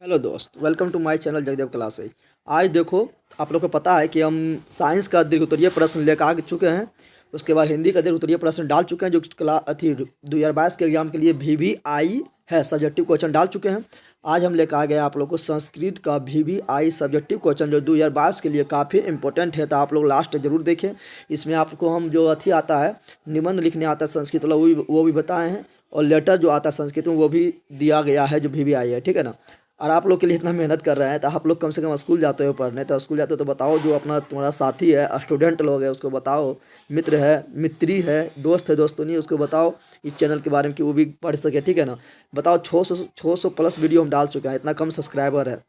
Hello दोस्त, welcome to my channel Jagdev classes. आज देखो, आप लोग को पता है कि हम साइंस का दीर्घोत्तरीय प्रश्न लेकर आ चुके हैं। उसके बाद हिंदी का दीर्घोत्तरीय प्रश्न डाल चुके हैं, जो अथी 2022 के एग्जाम के लिए भी आई है, सब्जेक्टिव क्वेश्चन डाल चुके हैं। आज हम लेकर आ गए आप लोग को संस्कृत का भी आई सब्जेक्टिव क्वेश्चन, जो 2022 के लिए काफ़ी इंपॉर्टेंट है। तो आप लोग लास्ट जरूर देखें। इसमें आपको हम जो अथी आता है, निबंध लिखने आता है संस्कृत वाला, वो भी बताए हैं। और लेटर जो आता है संस्कृत में, वो भी दिया गया है, जो भी आई है, ठीक है ना। और आप लोग के लिए इतना मेहनत कर रहे हैं, तो आप लोग कम से कम स्कूल जाते हो पढ़ने, तो स्कूल जाते हो तो बताओ, जो अपना तुम्हारा साथी है, स्टूडेंट लोग है, उसको बताओ, मित्र है, मित्री है, दोस्त है, दोस्तों नहीं, उसको बताओ इस चैनल के बारे में कि वो भी पढ़ सके, ठीक है ना। बताओ, 600 प्लस वीडियो हम डाल चुके हैं, इतना कम सब्सक्राइबर है,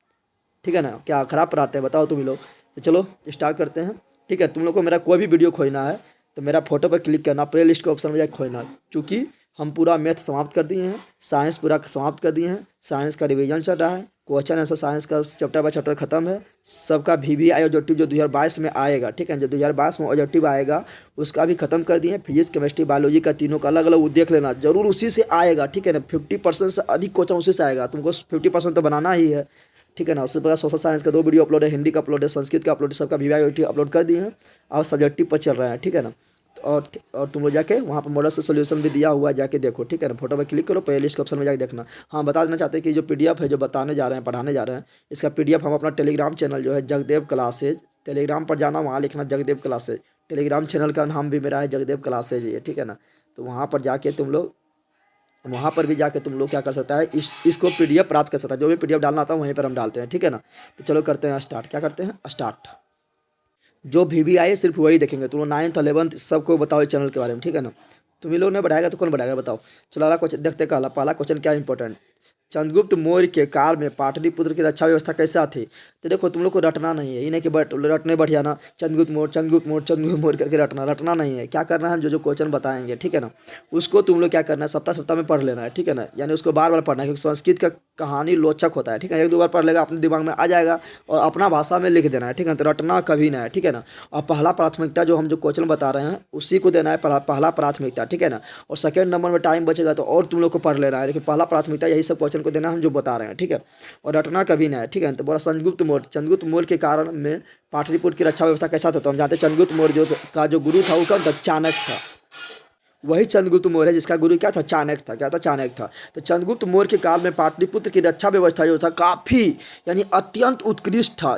ठीक है ना। क्या खराब पढ़ाते हैं, बताओ तुम ही लोग। तो चलो स्टार्ट करते हैं, ठीक है। तुम लोग को मेरा कोई भी वीडियो खोजना है तो मेरा फोटो पर क्लिक करना, प्ले लिस्ट के ऑप्शन में जाकर खोजना, क्योंकि हम पूरा मैथ समाप्त कर दिए हैं, साइंस पूरा समाप्त कर दिए हैं। साइंस का रिवीजन चल रहा है, क्वेश्चन आंसर साइंस का चैप्टर बाय चैप्टर खत्म है। सबका भी आई ऑब्जेक्टिव जो 2022 में आएगा, ठीक है, जो 2022 में ऑब्जेक्टिव आएगा उसका भी खत्म कर दिए हैं। फिजिक्स, केमिस्ट्री, बायोलॉजी का तीनों का अलग अलग वो देख लेना, जरूर उसी से आएगा, ठीक है ना। 50% से अधिक क्वेश्चन उसी से आएगा, तुमको 50% तो बनाना ही है, ठीक है ना। उसके बाद सोशल साइंस का 2 वीडियो अपलोड है, हिंदी का अपलोड है, संस्कृत का अपलोड है, सबका वी अपलोड कर दिए हैं। और सब्जेक्टिव पर चल रहा है, ठीक है ना। और तुम लोग जाके वहाँ पर मॉडल से सोल्यूशन भी दिया हुआ है, जाके देखो, ठीक है ना। फोटो पर क्लिक करो, प्ले लिस्ट के ऑप्शन में जाके देखना। हाँ, बता देना चाहते हैं कि जो पीडीएफ है, जो बताने जा रहे हैं, पढ़ाने जा रहे हैं, इसका पीडीएफ हम अपना टेलीग्राम चैनल जो है जगदेव क्लासेज, टेलीग्राम पर जाना, वहाँ लिखना जगदेव क्लासेज। टेलीग्राम चैनल का नाम भी मेरा है जगदेव क्लासेज ये, ठीक है ना। तो वहाँ पर जाके तुम लोग, वहाँ पर भी जाके तुम लोग क्या कर सकता है, इसको पीडीएफ प्राप्त कर सकता है। जो भी पीडीएफ डालना आता है वहीं पर हम डालते हैं, ठीक है ना। तो चलो करते हैं स्टार्ट। क्या करते हैं, स्टार्ट। जो भी आई है सिर्फ वही देखेंगे। तुम लोग 9th 11th सबको बताओ इस चैनल के बारे में, ठीक है ना। तुम ही लोग ने बढ़ाएगा तो कौन बढ़ाएगा, बताओ। चलो अगला क्वेश्चन देखते हैं। पहला क्वेश्चन क्या इंपॉर्टेंट, चंद्रगुप्त मौर्य के काल में पाटलिपुत्र की रक्षा व्यवस्था कैसा थी। तो देखो, तुम लोग को रटना नहीं है, ये नहीं कि रटने बैठ जाना, चंद्रगुप्त मौर्य, चंद्रगुप्त मौर्य, चंद्रगुप्त मौर्य करके रटना नहीं है। क्या करना है, हम जो जो क्वेश्चन बताएंगे, ठीक है ना, उसको तुम लोग क्या करना है, सप्ताह सप्ताह में पढ़ लेना है, ठीक है ना। यानी उसको बार बार पढ़ना है, क्योंकि संस्कृत का कहानी लोचक होता है, ठीक है। एक दो बार पढ़ लेगा, अपने दिमाग में आ जाएगा, और अपना भाषा में लिख देना है, ठीक है। तो रटना कभी ना है, ठीक है ना। और पहला प्राथमिकता जो हम जो क्वेश्चन बता रहे हैं उसी को देना है, पहला प्राथमिकता, ठीक है ना। और सेकंड नंबर में टाइम बचेगा तो और तुम लोग को पढ़ लेना है, लेकिन पहला प्राथमिकता यही सब क्वेश्चन को देना है हम जो बता रहे हैं, ठीक है। और रटना कभी ना है, ठीक है। तो बोला चंद्रगुप्त मौर्य के कारण में पाटलिपुत्र की रक्षा व्यवस्था कैसा था। तो हम जानते हैं चंद्रगुप्त मौर्य जो गुरु था वो कौन था, चाणक्य था। वही चंद्रगुप्त मौर्य है जिसका गुरु क्या था, चाणक्य था। क्या था, चाणक्य था। तो चंद्रगुप्त मौर्य के काल में पाटलिपुत्र की रक्षा व्यवस्था जो था काफ़ी, यानी अत्यंत उत्कृष्ट था,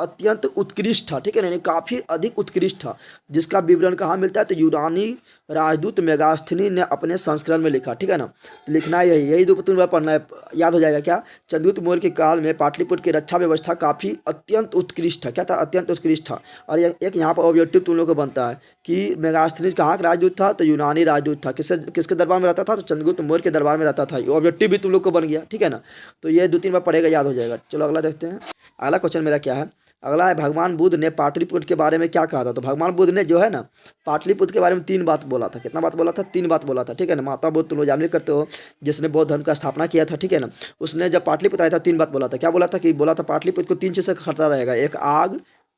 अत्यंत उत्कृष्ट था, ठीक है ना, यानी काफ़ी अधिक उत्कृष्ट था। जिसका विवरण कहाँ मिलता है, तो यूनानी राजदूत मेगास्थनी ने अपने संस्करण में लिखा, ठीक है ना। तो लिखना है यही दो तीन बार पढ़ना है, याद हो जाएगा। क्या, चंद्रगुप्त मौर्य के काल में पाटलिपुत्र की रक्षा व्यवस्था काफ़ी अत्यंत उत्कृष्ट था। क्या था, अत्यंत उत्कृष्ट था। और एक यहाँ पर ऑब्जेक्टिव तुम लोग को बनता है कि मेगास्थनीज कहाँ का राजदूत था, तो यूनानी राजदूत था। किसके दरबार में रहता था, तो चंद्रगुप्त मौर्य के दरबार में रहता था। ये ऑब्जेक्टिव भी तुम लोग को बन गया, ठीक है ना। तो ये 2-3 बार पढ़ेगा, याद हो जाएगा। चलो अगला देखते हैं। अगला क्वेश्चन मेरा क्या है, अगला है भगवान बुद्ध ने पाटलिपुत्र के बारे में क्या कहा था। तो भगवान बुद्ध ने जो है ना पाटलिपुत्र के बारे में 3 बात बोला था। कितना बात बोला था, 3 बात बोला था, ठीक है ना। महात्मा बुद्ध तुम लोग जान भी करते हो, जिसने बौद्ध धर्म का स्थापना किया था, ठीक है ना। उसने जब पाटलिपुत्र आया था 3 बात बोला था। क्या बोला था, कि बोला था पाटलिपुत्र को 3 चीज़ से खतरा रहेगा, एक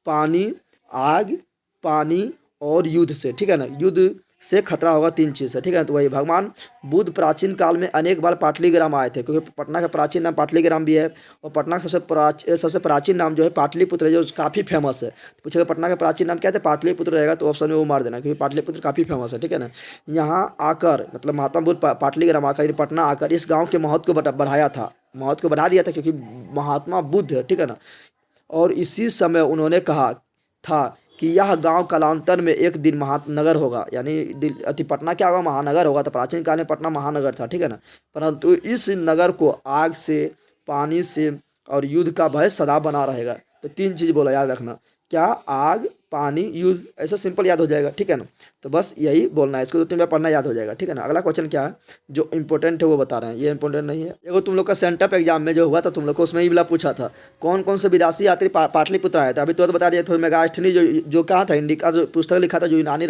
पानी आग पानी और युद्ध से, ठीक है ना। युद्ध से खतरा होगा 3 चीज़ से, ठीक है ना। तो वही भगवान बुद्ध प्राचीन काल में अनेक बार पाटलीग्राम आए थे, क्योंकि पटना का प्राचीन नाम पाटलीग्राम भी है। और पटना का सबसे प्राचीन नाम जो है पाटलिपुत्र है, जो काफ़ी फेमस है। तो पूछेगा पटना का प्राचीन नाम क्या है, तो पाटलिपुत्र रहेगा, तो ऑप्शन में वो मार देना, क्योंकि पाटलिपुत्र काफ़ी फेमस है, ठीक है ना। यहाँ आकर, मतलब महात्मा बुद्ध पाटलीग्राम आकर, यानी पटना आकर, इस गाँव के महत्व को बढ़ाया था, महत्व को बढ़ा दिया था, क्योंकि महात्मा बुद्ध है, ठीक है ना। और इसी समय उन्होंने कहा था कि यह गांव कालांतर में एक दिन महानगर होगा, यानी अति पटना क्या होगा, महानगर होगा। तो प्राचीन काल में पटना महानगर था, ठीक है ना। परंतु इस नगर को आग से, पानी से और युद्ध का भय सदा बना रहेगा। तो 3 चीज़ बोला, याद रखना। क्या, आग पानी युद्ध, ऐसा सिंपल याद हो जाएगा, ठीक है ना। तो बस यही बोलना है, इसको 2-3 बार पढ़ना, याद हो जाएगा, ठीक है ना। अगला क्वेश्चन क्या है, जो इंपॉर्टेंट है वो बता रहे हैं, ये इंपॉर्टेंट नहीं है। देखो, तुम लोग का सेंटअप एग्जाम में जो हुआ था, तुम लोग को उसमें ही वाला पूछा था, कौन कौन से विदेशी यात्री पाटलिपुत्र आए थे। अभी तो बता दिया, थोड़ा मेगास्थनी जो कहा था, इंडिका जो पुस्तक लिखा था, जो यूनानी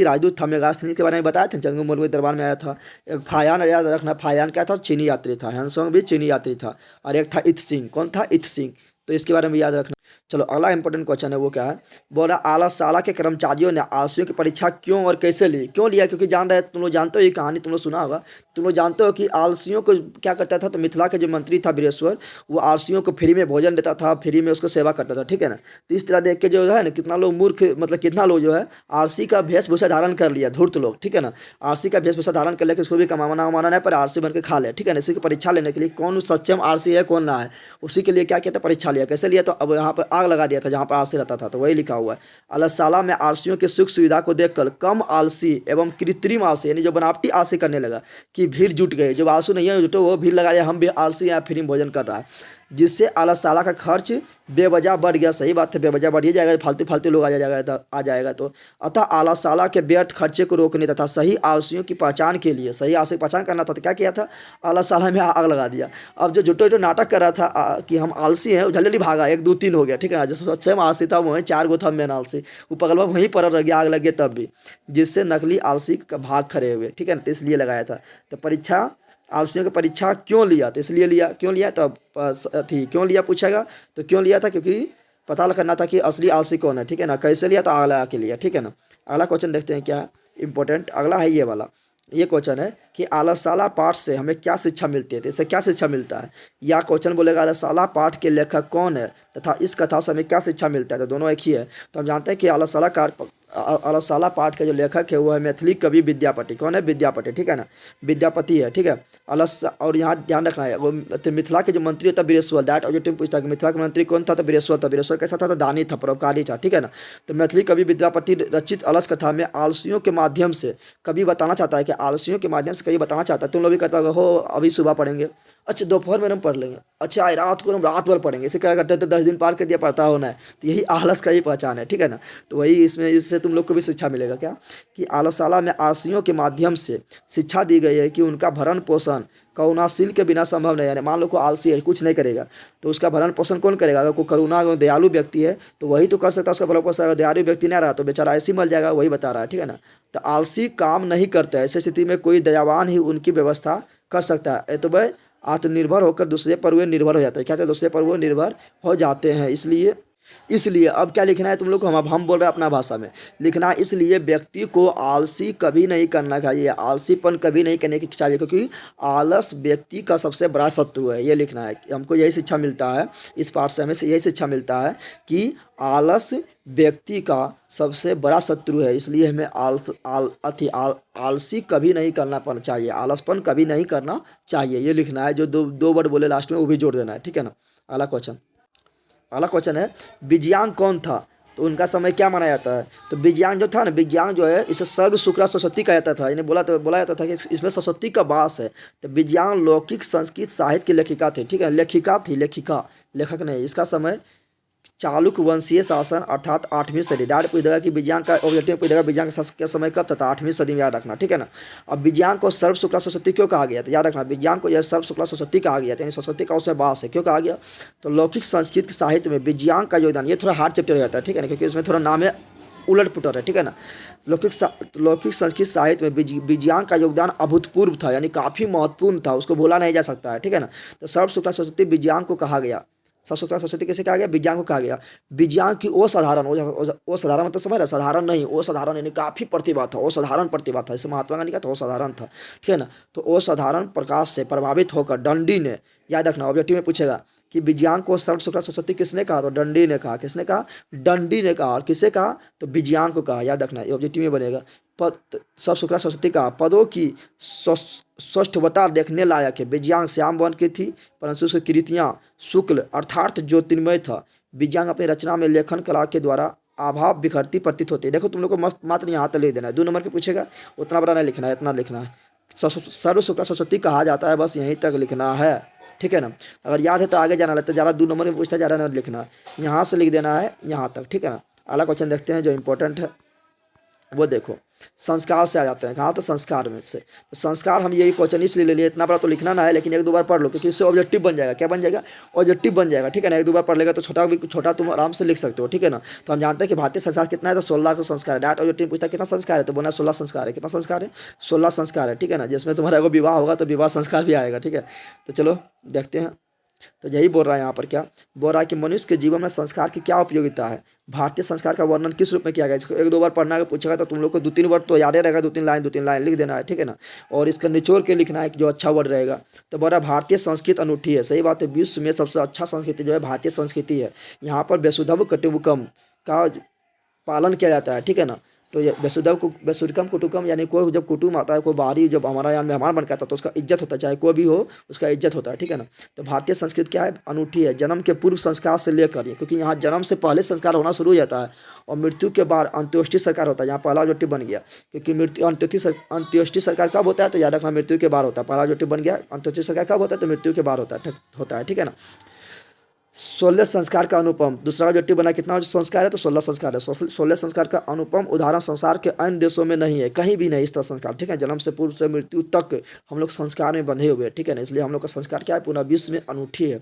राजदूत था, मेगास्थनी के बारे में बताया था, चंद्रगुप्त मौर्य के दरबार में आया था। एक फायान, याद रखना, फायान क्या था, चीनी यात्री था। हैंसोंग भी चीनी यात्री था। और एक था इत सिंह, कौन था, इत सिंह, तो इसके बारे में याद रखना। चलो अगला इंपॉर्टेंट क्वेश्चन है, वो क्या है, बोला आला साला के कर्मचारियों ने आलसियों की परीक्षा क्यों और कैसे ली। क्यों लिया, क्योंकि जान रहे तुम लोग जानते हो ये कहानी, तुम लोग सुना होगा, तुम लोग जानते हो कि आलसियों को क्या करता था। तो मिथिला के जो मंत्री था वीरेश्वर, वो आलसियों को फ्री में भोजन देता था, फ्री में उसको सेवा करता था, ठीक है ना। तो इस तरह देख के जो है ना, कितना लोग मूर्ख, मतलब कितना लोग जो है आलसी का वेशभूषा धारण कर लिया, धूर्त लोग, ठीक है ना। आलसी का वेशभूषा धारण कर लेकर उसको भी कमाना उमाना नहीं, पर आलसी बन के खा ले, ठीक है ना। इसी की परीक्षा लेने के लिए कौन सक्षम आलसी है कौन ना है, उसी के लिए क्या किया था, परीक्षा लिया। कैसे लिया, तो अब यहाँ पर आग लगा दिया था जहाँ पर आलसी रहता था, तो वही लिखा हुआ है। अलसाला में आलसियों की सुख सुविधा को देखकर कम आलसी एवं कृत्रिम आलसी, यानी जो बनावटी आलसी करने लगा कि भीड़ जुट गई, जो आलसी नहीं है जुटो वो भीड़ लगा लिया, हम भी आलसी यहाँ फ्री में भोजन कर रहा है, जिससे अलसाला का खर्च बेवजह बढ़ गया। सही बात है, बेवजह बढ़ ही जाएगा, फालतू फालतू लोग आ जाएगा तो। अतः आलसाला के व्यर्थ खर्चे को रोकने तथा सही आलसियों की पहचान के लिए, सही आलसी की पहचान करना था, तो क्या किया था, आलसाला में आग लगा दिया। अब जो जुटो जो नाटक कर रहा था कि हम आलसी हैं, वो जल्दी भागा, 1 2 3 हो गया, ठीक है ना। जो सच्चे में आलसी था वहीं 4 गो था मेन आलसी, वो पगलवा वहीं पर रह गया, आग लग गया तब भी, जिससे नकली आलसी का भाग खड़े हुए, ठीक है ना। तो इसलिए लगाया था। तो परीक्षा, आलसियों की परीक्षा क्यों लिया, तो इसलिए लिया। क्यों लिया, तो थी क्यों लिया पूछेगा, तो क्यों लिया था, क्योंकि पता करना था कि असली आलसी कौन है, ठीक है ना। कैसे लिया, तो आग लगा के लिया, ठीक है ना। अगला क्वेश्चन देखते हैं क्या है इंपॉर्टेंट, अगला है ये वाला। ये क्वेश्चन है कि आलसाला पाठ से हमें क्या शिक्षा मिलती है, तो इससे क्या शिक्षा मिलता है। या क्वेश्चन बोलेगा आलसाला पाठ के लेखक कौन है तथा इस कथा से हमें क्या शिक्षा मिलता है, तो दोनों एक ही है। तो हम जानते हैं कि आलसाला पाठ का जो लेखक है वो है मैथिली कवि विद्यापति। कौन है, विद्यापति, ठीक है ना, विद्यापति है, ठीक है। और यहाँ ध्यान रखना है, वो तो मिथिला के जो मंत्री था वीरेश्वर, दैट ऑब्जेक्टिव पूछता है कि मिथिला का मंत्री कौन था, तो वीरेश्वर था। वीरेश्वर कैसा था, तो दानी था, परोपकारी था, ठीक है ना। तो मैथिली कवि विद्यापति रचित अलस कथा में आलसियों के माध्यम से कवि बताना चाहता है कि आलसियों के माध्यम से कवि बताना चाहता है, तुम लोग भी करता हो अभी सुबह पढ़ेंगे, अच्छा दोपहर में हम पढ़ लेंगे, अच्छा रात को हम रात भर पढ़ेंगे, इसे क्या करते हैं, तो 10 दिन पार कर दिया, पढ़ता होना है। तो यही आलस का ही पहचान है, ठीक है ना। तो वही इसमें, इससे तुम लोग को भी शिक्षा मिलेगा क्या, कि आलसाला में आलसियों के माध्यम से शिक्षा दी गई है कि उनका भरण पोषण करुणाशील के बिना संभव नहीं है। यानी मान लो कोई आलसी है, कुछ नहीं करेगा, तो उसका भरण पोषण कौन करेगा। अगर कोई करुणा दयालु व्यक्ति है तो वही तो कर सकता है उसका भरण पोषण। अगर दयालु व्यक्ति नहीं रहा तो बेचारा ऐसे ही मर जाएगा, वही बता रहा है, ठीक है ना। तो आलसी काम नहीं करता है, ऐसी स्थिति में कोई दयावान ही उनकी व्यवस्था कर सकता है। तो वह आत्मनिर्भर होकर दूसरे पर वे निर्भर हो जाते हैं। क्या कहते हैं, दूसरे पर वो निर्भर हो जाते हैं। इसलिए अब क्या लिखना है तुम लोग को, हम बोल रहे हैं अपना भाषा में लिखना है। इसलिए व्यक्ति को आलसी कभी नहीं करना चाहिए, आलसीपन कभी नहीं करने की चाहिए, क्योंकि आलस व्यक्ति का सबसे बड़ा शत्रु है। ये लिखना है, हमको यही शिक्षा मिलता है इस पाठ से, हमें यही शिक्षा मिलता है कि आलस व्यक्ति का सबसे बड़ा शत्रु है। इसलिए हमें आलसी कभी नहीं करना चाहिए, आलसपन कभी नहीं करना चाहिए, ये लिखना है। जो दो वर्ड बोले लास्ट में वो भी जोड़ देना है, ठीक है ना। अगला क्वेश्चन है विज्ञान कौन था, तो उनका समय क्या माना जाता है। तो विज्ञान जो था ना, विज्ञान जो है इसे सर्व शुक्ला सरस्वती कहा जाता था, यानी बोला जाता था कि इसमें सरस्वती का वास है। तो विज्ञान लौकिक संस्कृत साहित्य की लेखिका थी, ठीक है, लेखिका, लेखक नहीं। इसका समय चालुक्य वंशीय शासन अर्थात 8वीं सदी। डायरेक्ट पूछ देगा कि विज्ञान का ऑब्जेक्टिव पूछ देगा विज्ञान का समय कब था, 8वीं सदी में, याद रखना, ठीक है ना। अब विज्ञान को सर्व शुक्ला सरस्वती क्यों कहा गया, तो याद रखना विज्ञान को यह सर्व शुक्ला सरस्वती कहा गया, यानी सरस्वती का उसमें वास है। क्यों कहा गया, तो लौकिक संस्कृत के साहित्य में विज्ञान का योगदान, ये थोड़ा हार्ड चैप्टर हो जाता है, ठीक है ना, क्योंकि इसमें थोड़ा नाम है उलट पुलट है, ठीक है ना। लौकिक संस्कृत साहित्य में विज्ञान का योगदान अभूतपूर्व था, यानी काफ़ी महत्वपूर्ण था, उसको भूला नहीं जा सकता है, ठीक है ना। तो सर्व शुक्ला सरस्वती विज्ञान को कहा गया, सरस्वती सरस्वती कैसे कहा गया, विज्ञान को कहा गया। विज्ञान की असाधारण, असाधारण मतलब समझ रहा, साधारण नहीं, असाधारण यानी काफ़ी प्रतिभा था, असाधारण प्रतिभा था। इसे महात्मा गांधी का तो असाधारण था, ठीक है ना। तो असाधारण प्रकाश से प्रभावित होकर दंडी ने, याद रखना ऑब्जेक्टिव में पूछेगा कि विज्ञान को सर्व शुक्ला सरस्वती किसने कहा, तो दंडी ने कहा। किसने कहा, दंडी ने कहा। और किसे कहा, तो विज्ञान को कहा, याद रखना, ये ऑब्जेक्टिव में बनेगा। पद सर्व शुक्ला सरस्वती कहा। पदों की सौष्ठवता देखने लायक है। विज्ञान श्याम वर्ण की थी, परंतु उसकी कृतियाँ शुक्ल अर्थात ज्योतिर्मय था। विज्ञान अपनी रचना में लेखन कला के द्वारा अभाव बिखरती प्रतीत होती है। देखो तुम लोग को मस्त मात्र यहाँ तक लिख देना है, 2 नंबर के पूछेगा, उतना बड़ा नहीं लिखना है, इतना लिखना है। सर्व शुक्ला सरस्वती कहा जाता है, बस यहीं तक लिखना है, ठीक है ना। अगर याद है तो आगे जाना लगता है, ज़्यादा 2 नंबर में पूछता है, ज़्यादा नहीं लिखना है, यहाँ से लिख देना है यहाँ तक, ठीक है ना। अगला क्वेश्चन देखते हैं जो इंपॉर्टेंट है, वो देखो संस्कार से आ जाते हैं। कहाँ, तो संस्कार में से। तो संस्कार हम यही क्वेश्चन इसलिए ले लिए, इतना बड़ा तो लिखना ना है, लेकिन 1 2 बार पढ़ लो, क्योंकि इससे ऑब्जेक्टिव बन जाएगा। क्या बन जाएगा, ऑब्जेक्टिव बन जाएगा, ठीक है ना। 1 2 बार पढ़ लेगा तो छोटा तुम आराम से लिख सकते हो, ठीक है ना। तो हम जानते हैं कि भारतीय संस्कार कितना है, तो 16 का संस्कार है। डायरेक्ट ऑब्जेक्टिव पूछता है कितना संस्कार है, तो बोला 16 संस्कार है। कितना संस्कार है, 16 संस्कार है, ठीक है ना। जिसमें तुम्हारा विवाह होगा तो विवाह संस्कार भी आएगा, ठीक है। तो चलो देखते हैं तो यही बोल रहा है यहाँ पर, क्या बोल रहा है कि मनुष्य के जीवन में संस्कार की क्या उपयोगिता है। भारतीय संस्कार का वर्णन किस रूप में किया गया। इसको एक दो बार पढ़ना है, पूछेगा तो तुम लोग को दो तीन वर्ड तो याद ही रहेगा, दो तीन लाइन लिख देना है, ठीक है ना। और इसका निचोड़ के लिखना है कि जो अच्छा वर्ड रहेगा। तो बोल रहा है भारतीय संस्कृति अनूठी है। सही बात है, विश्व में सबसे अच्छा संस्कृति जो है भारतीय संस्कृति है। यहाँ पर वसुधैव कुटुम्बकम का पालन किया जाता है, ठीक है ना। तो ये वसुधैव कुटुम्बकम यानी कोई जब कुटुम्ब आता है, कोई बाहरी जब हमारा यहाँ मेहमान बन के आता है तो उसका इज्जत होता है, चाहे कोई भी हो उसका इज्जत होता है, ठीक है ना। तो भारतीय संस्कृति क्या है, अनूठी है। जन्म के पूर्व संस्कार से लेकर, ये क्योंकि यहाँ जन्म से पहले संस्कार होना शुरू हो जाता है और मृत्यु के बाद अंत्योष्टि संस्कार होता है। यहाँ पहला जोटी बन गया, क्योंकि मृत्यु अंत्योष्टि संस्कार कब होता है, तो याद रखना मृत्यु के बाद होता है। पहला जोटी बन गया, अंत्योष्टि संस्कार कब होता है, तो मृत्यु के बाद होता है, ठीक है ना। 16 संस्कार का अनुपम, दूसरा जो बना कितना संस्कार है, तो 16 संस्कार है। 16 संस्कार का अनुपम उदाहरण संसार के अन्य देशों में नहीं है, कहीं भी नहीं इस तरह संस्कार, ठीक है। जन्म से पूर्व से मृत्यु तक हम लोग संस्कार में बंधे हुए हैं, ठीक है ना। इसलिए हम लोग का संस्कार क्या है, पूरा विश्व में अनूठी है।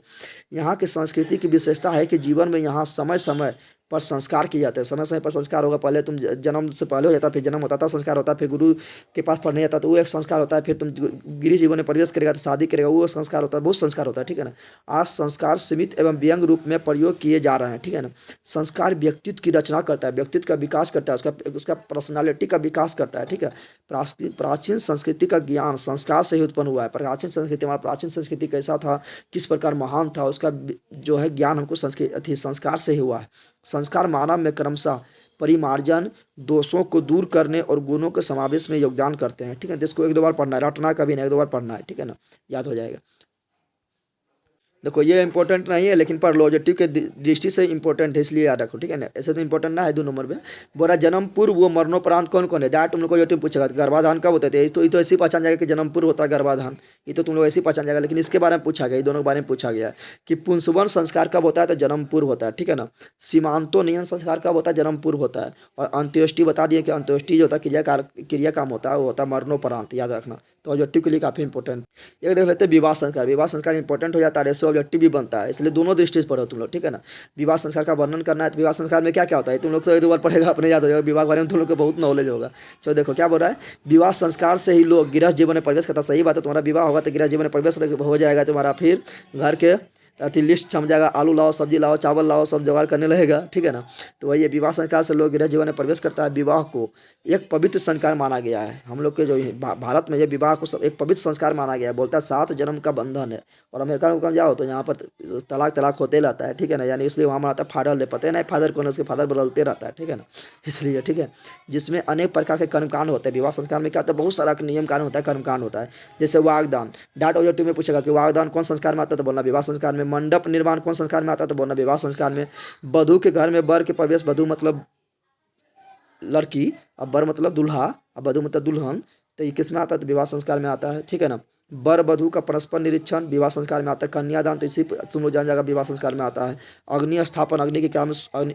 यहाँ की संस्कृति की विशेषता है कि जीवन में यहाँ समय समय पर संस्कार किए जाते हैं। समय समय पर संस्कार होगा। पहले तुम जन्म से पहले हो जाता, फिर जन्म होता था संस्कार होता, फिर गुरु के पास पढ़ने जाता तो वो एक संस्कार होता है, फिर तुम गृह जीवन में प्रवेश करेगा तो शादी करेगा वो संस्कार होता है, बहुत संस्कार होता है, ठीक है ना। आज संस्कार सीमित एवं व्यंग रूप में प्रयोग किए जा रहे हैं, ठीक है ना। संस्कार व्यक्तित्व की रचना करता है, व्यक्तित्व का विकास करता है, उसका पर्सनालिटी का विकास करता है, ठीक है। प्राचीन संस्कृति का ज्ञान संस्कार से ही उत्पन्न हुआ है। प्राचीन संस्कृति, हमारा प्राचीन संस्कृति कैसा था, किस प्रकार महान था, उसका जो है ज्ञान हमको संस्कार से ही हुआ है। संस्कार मानव में क्रमशः परिमार्जन, दोषों को दूर करने और गुणों के समावेश में योगदान करते हैं, ठीक है। जिसको एक दो बार पढ़ना है, रटना कभी नहीं, एक दो बार पढ़ना है, ठीक है ना, याद हो जाएगा। देखो ये इंपॉर्टेंट नहीं है लेकिन पर ऑब्जेक्टिव के दृष्टि से इंपॉर्टेंट है, इसलिए याद रखो, ठीक है ना। ऐसे तो इंपॉर्टेंट ना है 2 नंबर में। बोरा जन्म पूर्व वो मरणोपरांत कौन कौन है, दैट तुम लोग को ऑब्जेक्टिव पूछेगा। गर्भाधान कब होते थे, तो ये तो ऐसे ही पहचान जाएगा कि जन्म पूर्व होता है गर्भाधान, ये तो तुम लोग ऐसे ही पहचान जाएगा। लेकिन इसके बारे में पूछा गया, ये दोनों के बारे में पूछा गया कि पुंसवन संस्कार कब होता है, तो जन्म पूर्व होता है, ठीक है ना। सीमांतो नियन संस्कार कब होता है, जन्म पूर्व होता है। और अंत्योष्टि बता दिए कि अंत्योष्टि जो होता है क्रिया काम होता है, वो होता है मरणोपरांत, याद रखना। तो ऑब्जेक्टिव के लिए काफ़ी इंपॉर्टेंट। एक देख लेते हैं विवाह संस्कार। विवाह संस्कार इंपॉर्टेंट हो जाता है, ऐसे ऑब्जेक्टिव भी बनता है, इसलिए दोनों दृष्टि से पढ़ो तुम लोग, ठीक है ना। विवाह संस्कार का वर्णन करना है तो विवाह संस्कार में क्या क्या होता है तुम लोग तो एक दो बार पढ़ेगा, अपने याद हो जाएगा। विवाह के बारे में तुम लोग को बहुत नॉलेज होगा। चलो देखो क्या बोल रहा है, विवाह संस्कार से ही लोग गृह जीवन में प्रवेश करता। सही बात है, तुम्हारा विवाह होगा तो गृह जीवन में प्रवेश हो जाएगा तुम्हारा। फिर घर के अति लिस्ट छम जाएगा, आलू लाओ, सब्जी लाओ, चावल लाओ, सब जुगाड़ करने लगेगा, ठीक है ना। तो वही विवाह संस्कार से लोग गृह जीवन में प्रवेश करता है। विवाह को एक पवित्र संस्कार माना गया है। हम लोग के जो भारत में ये विवाह को सब एक पवित्र संस्कार माना गया है। बोलता है 7 जन्म का बंधन है। और अमेरिका में कम जाओ तो यहाँ पर तलाक होते रहता है, ठीक है ना। यानी इसलिए वहाँ मनाता है फादर डे, पता नहीं फादर कौन है, उसके फादर बदलते रहता है, ठीक है ना, इसलिए, ठीक है। जिसमें अनेक प्रकार के कर्मकांड होते हैं। विवाह संस्कार में क्या होता है, बहुत सारा नियम कानून होता है, कर्मकांड होता है। जैसे वागदान, डाट ऑब्जेक्टिव में पूछेगा कि वागदान कौन संस्कार में आता है, तो बोलना विवाह संस्कार में। मंडप निर्माण कौन संस्कार में आता है, तो बोलना विवाह संस्कार में। वधु के घर में वर के प्रवेश, वधु मतलब लड़की, अब वर मतलब दूल्हा, अब वधु मतलब दुल्हन, तो ये किस में आता है, तो विवाह संस्कार में आता है, ठीक है ना। वर वधु का परस्पर निरीक्षण विवाह संस्कार में आता है। कन्यादान तो इसी तुम लोग जान जाएगा, विवाह संस्कार में आता है। अग्नि स्थापन, अग्नि के क्या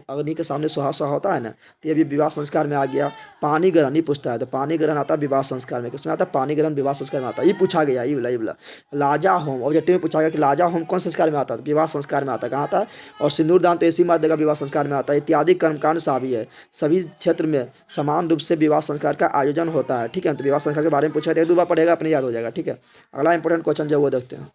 अग्नि के सामने सुहा होता है ना, तो ये भी विवाह संस्कार में आ गया। पानी ग्रहण नहीं पूछता है, तो पानी ग्रहण आता है विवाह संस्कार में। किसमें आता है, पानी ग्रहण विवाह संस्कार में आता है, ये पूछा गया, ये बोला। लाजा होम ऑब्जेक्टिव में पूछा गया कि लाजा होम कौन संस्कार में आता है, विवाह संस्कार में आता है, कहाँ आता है। और सिंदूर दान तो ऐसी मार देगा, विवाह संस्कार में आता है। इत्यादि कर्मकांड सभी है। सभी क्षेत्र में समान रूप से विवाह संस्कार का आयोजन होता है, ठीक है। तो विवाह संस्कार के बारे में पूछा गया, 2 बार पढ़ेगा, अपने याद हो जाएगा, ठीक है। अगला इंपॉर्टेंट क्वेश्चन जो वो देखते हैं।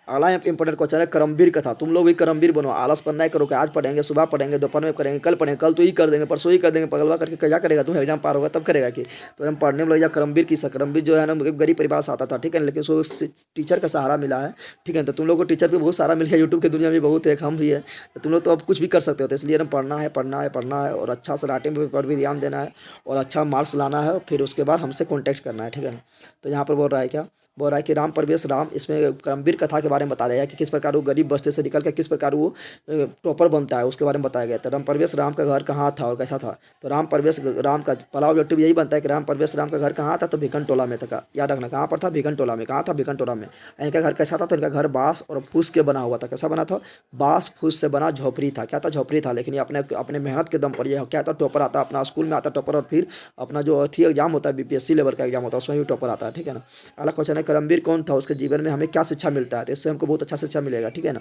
अगला इंपॉर्टेंट क्वेश्चन है कर्मवीर कथा। तुम लोग भी कर्मवीर बनो, आलस पर नहीं करो कि आज पढ़ेंगे, सुबह पढ़ेंगे, दोपहर में करेंगे, कल पढ़ेंगे, कल तो ही कर देंगे, परसों ही कर देंगे, पगलवा करके क्या करेगा, तुम एग्जाम पार होगा तब करेगा कि। तो हम पढ़ने में लग जाए कर्मवीर की। कर्मवीर जो है ना गरीब परिवार से आता था, ठीक है, लेकिन उसको टीचर का सहारा मिला है, ठीक है। तो तुम लोग को टीचर तो बहुत सारा मिल गया, यूट्यूब की दुनिया में बहुत है, हम भी है, तो तुम लोग तो अब कुछ भी कर सकते हो। तो इसलिए हम पढ़ना है और अच्छा से राइटिंग पर भी ध्यान देना है और अच्छा मार्क्स लाना है, फिर उसके बाद हमसे कॉन्टेक्ट करना है, ठीक है ना। तो यहाँ पर बोल रहा है क्या, बोल रहा है कि राम प्रवेश राम, इसमें कर्मवीर कथा के बारे में बताया गया कि किस प्रकार वो गरीब बस्ती से निकल कर किस प्रकार वो टॉपर बनता है, उसके बारे में बताया गया। तो राम प्रवेश राम का घर कहाँ था और कैसा था। तो राम प्रवेश राम का पहला ऑब्जेक्टिव यही बनता है कि राम प्रवेश राम का घर कहाँ था, तो भिकन टोला में था। याद रखना कहाँ पर था, भिकन टोला में। कहाँ था, भिकन टोला में। इनका घर कैसा था, तो इनका घर बांस और फूस के बना हुआ था। कैसा बना था, बांस फूस से बना झोपड़ी था। क्या था, झोपड़ी था। लेकिन ये अपने मेहनत के दम पर यह क्या था, टॉपर आता, अपना स्कूल में आता टॉपर, और फिर अपना जो अथी एग्जाम होता है बीपीएससी लेवल का एग्जाम होता है, उसमें भी टॉपर आता है, ठीक है ना। अगला क्वेश्चन है कर्मवीर कौन था, उसके जीवन में हमें क्या शिक्षा मिलता है। तो इससे हमको बहुत अच्छा शिक्षा मिलेगा, ठीक है ना।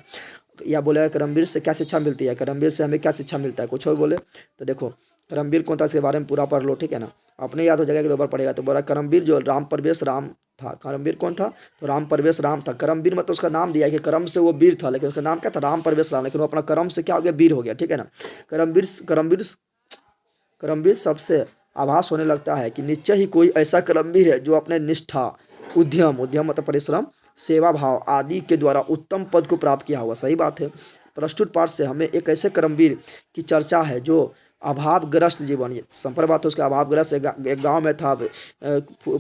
या बोलेगा कर्मवीर से क्या शिक्षा मिलती है, कर्मवीर से हमें क्या शिक्षा मिलता है, कुछ और बोले तो देखो कर्मवीर कौन था इसके बारे में पूरा पढ़ लो, ठीक है ना। अपने याद हो जाएगा कि 2 बार पढ़ेगा। तो बोला कर्मवीर जो राम प्रवेश राम था। करमवीर कौन था? तो राम परवेश राम था। करमवीर मतलब उसका नाम दिया कि कर्म से वो वीर था, लेकिन उसका नाम क्या था? राम परवेश राम, लेकिन वो अपना कर्म से क्या हो गया? वीर हो गया, ठीक है ना। करमवीर करमवीर कर्मवीर शब्द से आभास होने लगता है कि निश्चय ही कोई ऐसा कर्मवीर है जो अपने निष्ठा, उद्यम उद्यम मतलब परिश्रम, सेवा भाव आदि के द्वारा उत्तम पद को प्राप्त किया होगा। सही बात है। प्रस्तुत पाठ से हमें एक ऐसे कर्मवीर की चर्चा है जो अभावग्रस्त जीवन, ये संपर्क बात है उसका, अभावग्रस्त एक गाँव में था,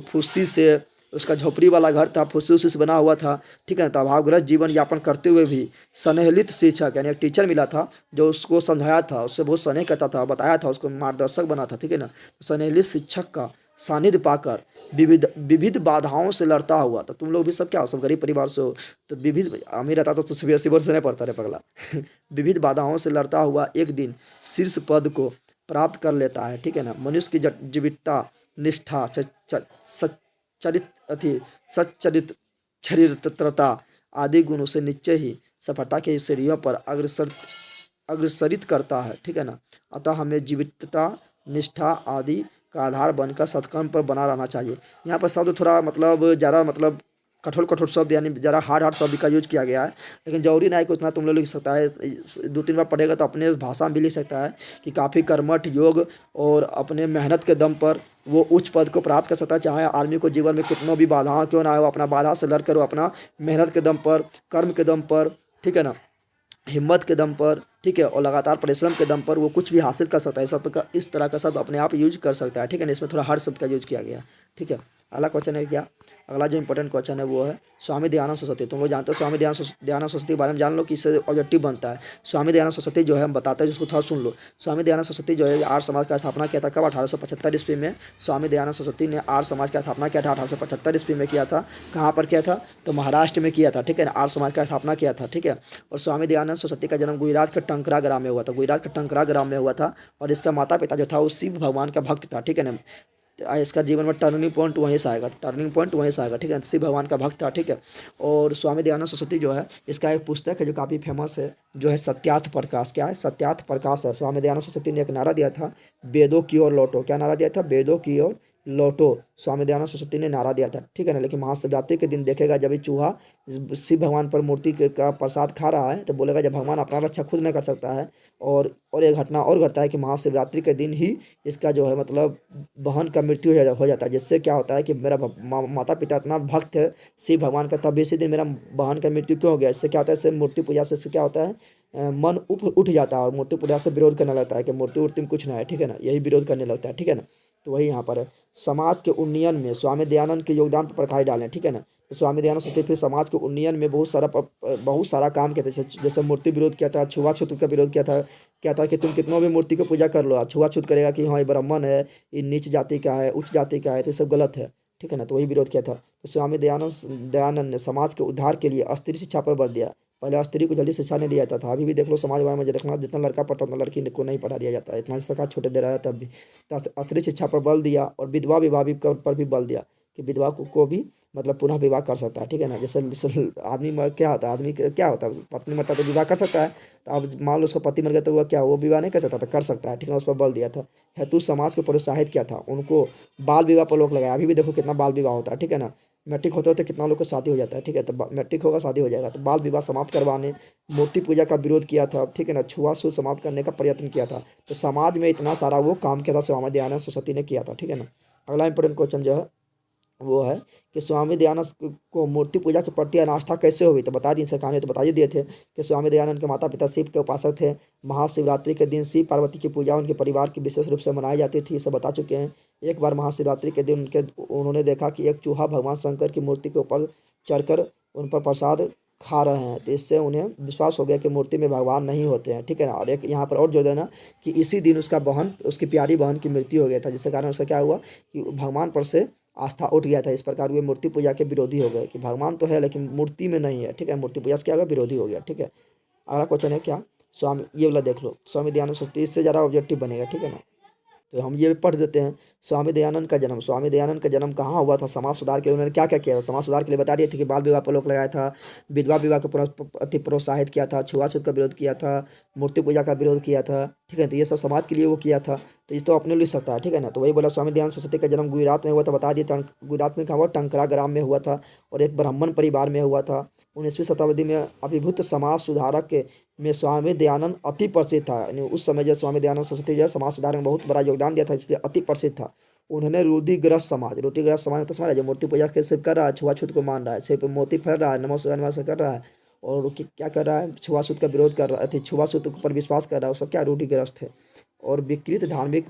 फुस्सी से उसका झोपड़ी वाला घर था, फुस्सी उसी से बना हुआ था, ठीक है ना। तो अभावग्रस्त जीवन यापन करते हुए भी स्नेहलित शिक्षक यानी एक टीचर मिला था जो उसको समझाया था, उससे बहुत स्नेह करता था, बताया था, उसको मार्गदर्शक बना था, ठीक है ना। तो स्नेहलित शिक्षक का सानिध्य पाकर विविध विविध बाधाओं से लड़ता हुआ, तो तुम लोग भी सब क्या हो? सब गरीब परिवार से हो, तो विविध अमीर रहता तो सीबीएसई बोर्ड से नहीं पढ़ता रे पगला। विविध बाधाओं से लड़ता हुआ एक दिन शीर्ष पद को प्राप्त कर लेता है, ठीक है ना। मनुष्य की जीवितता, निष्ठा, सच्चरित अति सच्चरित चरित्रता आदि गुण उसे निश्चय ही सफलता के सीढ़ियों पर अग्रसरित करता है, ठीक है ना। अतः हमें जीवितता, निष्ठा आदि का आधार बनकर सत्कर्म पर बना रहना चाहिए। यहाँ पर शब्द थोड़ा मतलब ज़्यादा मतलब कठोर कठोर शब्द यानी ज़रा हार्ड हार्ड शब्द का यूज किया गया है, लेकिन जरूरी नहीं कि उतना तुम लोग लिख सकता है। 2-3 बार पढ़ेगा तो अपने भाषा में भी लिख सकता है कि काफ़ी कर्मठ योग और अपने मेहनत के दम पर वो उच्च पद को प्राप्त कर सकता है। चाहे आदमी को जीवन में कितनों भी बाधाएं क्यों ना आए, वो अपना बाधा से लड़कर वो अपना मेहनत के दम पर, कर्म के दम पर, ठीक है ना, हिम्मत के दम पर, ठीक है, और लगातार परिश्रम के दम पर वो कुछ भी हासिल कर सकता है। शब्द का इस तरह का शब्द अपने आप यूज कर सकता है, ठीक है ना। इसमें थोड़ा हर शब्द का यूज किया गया, ठीक है। अगला क्वेश्चन है क्या? अगला जो इंपॉर्टेंट क्वेश्चन है वो है स्वामी दयानंद सरस्वती। तुम लोग जानते हो स्वामी दयानंद सरस्वती के बारे में जान लो कि इससे ऑब्जेक्टिव बनता है। स्वामी दयानंद सरस्वती जो है हम बताते हैं, जिसको थोड़ा सुन लो। स्वामी दयानंद सरस्वती जो है आर्य समाज का स्थापना किया था कब? 1875 ईस्वी में स्वामी दयानंद सरस्वती ने आर्य समाज का स्थापना किया था। 1875 ईस्वी में किया था। कहाँ पर किया था? तो महाराष्ट्र में किया था, ठीक है ना। आर्य समाज का स्थापना किया था, ठीक है। और स्वामी दयानंद सरस्वती का जन्म गुजरात के टंकरा ग्राम में हुआ था, गुजरात के टंकरा ग्राम में हुआ था। और इसका माता पिता जो था वो शिव भगवान का भक्त था, ठीक है ना। इसका जीवन में टर्निंग पॉइंट वहीं से आएगा, टर्निंग पॉइंट वहीं से आएगा, ठीक है। शिव भगवान का भक्त था, ठीक है। और स्वामी दयानंद सरस्वती जो है इसका एक पुस्तक है जो काफ़ी फेमस है, जो है सत्यार्थ प्रकाश। क्या है? सत्यार्थ प्रकाश है। स्वामी दयानंद सरस्वती ने एक नारा दिया था, वेदों की ओर लौटो। क्या नारा दिया था? वेदों की ओर लौटो, स्वामी दयानंद सरस्वती ने नारा दिया था, ठीक है ना। लेकिन महाशिवरात्रि के दिन देखेगा जब ये चूहा शिव भगवान पर मूर्ति का प्रसाद खा रहा है तो बोलेगा जब भगवान अपना रक्षा खुद नहीं कर सकता है। और एक घटना और घटता है कि महाशिवरात्रि के दिन ही इसका जो है मतलब बहन का मृत्यु हो जाता है, जिससे क्या होता है कि मेरा माता पिता इतना भक्त है शिव भगवान का, तब इसी दिन मेरा बहन का मृत्यु क्यों हो गया। इससे क्या होता है? इससे मूर्ति पूजा से इससे क्या होता है? मन उठ जाता है और मूर्ति पूजा से विरोध करने लगता है कि मूर्ति उर्ति में कुछ ना है, ठीक है ना। यही विरोध करने लगता है, ठीक है ना। तो वही यहाँ पर है। समाज के उन्नयन में स्वामी दयानंद के योगदान पर प्रकाश डालें, ठीक है ना। तो स्वामी दयानंद सरस्वती फिर समाज के उन्नयन में बहुत सारा काम किया था। जैसे मूर्ति विरोध किया था, छुआछूत का विरोध किया था। क्या था कि तुम कितनों भी मूर्ति को पूजा कर लो, छुआछूत करेगा कि हाँ ये ब्राह्मण है, ये नीच जाति का है, उच्च जाति का है, तो ये सब गलत है, ठीक है ना। तो वही विरोध किया था। तो स्वामी दयानंद ने समाज के उद्धार के लिए स्त्री शिक्षा पर बल दिया। पहले स्त्री को जल्दी शिक्षा नहीं दिया जाता था, अभी भी देख लो समाज में देखना, जितना लड़का पढ़ता उतना लड़की को नहीं पढ़ा दिया जाता है, इतना सरकार छूटे दे रहा है। तब भी तो स्त्री शिक्षा पर बल दिया और विधवा विवाह भी पर भी बल दिया कि विधवा को भी मतलब पुनः विवाह कर सकता है, ठीक है ना। जैसे आदमी क्या होता है, आदमी क्या होता है, पत्नी मरता तो विवाह कर सकता है। तो अब मान लो उसका पति मर गया तो वो विवाह नहीं कर सकता, तो कर सकता है, ठीक है। उस पर बल दिया था। हेतु समाज को प्रोत्साहित किया था, उनको बाल विवाह पर रोक लगाया। अभी भी देखो कितना बाल विवाह होता है, ठीक है ना। मैट्रिक होते होते कितना लोग को शादी हो जाता है, ठीक है। तो मैट्रिक होगा शादी हो जाएगा। तो बाल विवाह समाप्त करवाने, मूर्ति पूजा का विरोध किया था, ठीक है ना। छुआछूत समाप्त करने का प्रयत्न किया था। तो समाज में इतना सारा वो काम किया था स्वामी दयानंद सरस्वती ने किया था, ठीक है ना। अगला इंपॉर्टेंट क्वेश्चन जो है वो है कि स्वामी दयानंद को मूर्ति पूजा के प्रति अनास्था कैसे हुई? तो बता दी इनसे कहानी, तो बता ही दिए थे कि स्वामी दयानंद के माता पिता शिव के उपासक थे। महाशिवरात्रि के दिन शिव पार्वती की पूजा उनके परिवार की विशेष रूप से मनाई जाती थी, इसे बता चुके हैं। एक बार महाशिवरात्रि के दिन उन्होंने देखा कि एक चूहा भगवान शंकर की मूर्ति के ऊपर चढ़कर उन पर प्रसाद खा रहे हैं, तो इससे उन्हें विश्वास हो गया कि मूर्ति में भगवान नहीं होते हैं, ठीक है ना। और एक यहाँ पर और जोड़ देना कि इसी दिन उसकी प्यारी बहन की मृत्यु हो गया था, जिसके कारण उसका क्या हुआ कि भगवान पर से आस्था उठ गया था। इस प्रकार वे मूर्ति पूजा के विरोधी हो गए कि भगवान तो है लेकिन मूर्ति में नहीं है, ठीक है। मूर्ति पूजा से क्या होगा? विरोधी हो गया, ठीक है। अगला क्वेश्चन है क्या? स्वामी ये वाला देख लो, स्वामी दयानंद सरस्वती, इससे ज़्यादा ऑब्जेक्टिव बनेगा, ठीक है ना। तो हम ये पढ़ देते हैं। स्वामी दयानंद का जन्म, स्वामी दयानंद का जन्म कहाँ हुआ था? समाज सुधार के उन्होंने क्या क्या किया था? समाज सुधार के लिए बता दिए थे कि बाल विवाह पर रोक लगाया था, विधवा विवाह को अति प्रोत्साहित किया था, छुआछूत का विरोध किया था, मूर्ति पूजा का विरोध किया था, ठीक है। तो ये सब समाज के लिए वो किया था। तो ये तो अपने लिख सकता है, ठीक है ना। तो वही बोला स्वामी दयानंद सरस्वती का जन्म गुजरात में हुआ था, बता दिए। गुजरात में कहाँ हुआ, टंकरा ग्राम में हुआ था, और एक ब्राह्मण परिवार में हुआ था। 19वीं शताब्दी में अभिभूत समाज सुधारक में स्वामी दयानंद अति प्रसिद्ध था। यानी उस समय जो स्वामी दयानंद सरस्वती जो है समाज सुधार में बहुत बड़ा योगदान दिया था, इसलिए अति प्रसिद्ध था। उन्होंने रूढ़िग्रस्त समाज मतलब समझ रहा है, जो मूर्ति पूजा के सिर्फ कर रहा है, छुआछूत को मान रहा है, सिर्फ मोती फेर रहा है, नमः शिवाय नमः से कर रहा है, और वो क्या कर रहा है, छुआछूत का विरोध कर रहा है, छुआछूत पर विश्वास कर रहा है, वो सब क्या रूढ़िग्रस्त है। और विकृत धार्मिक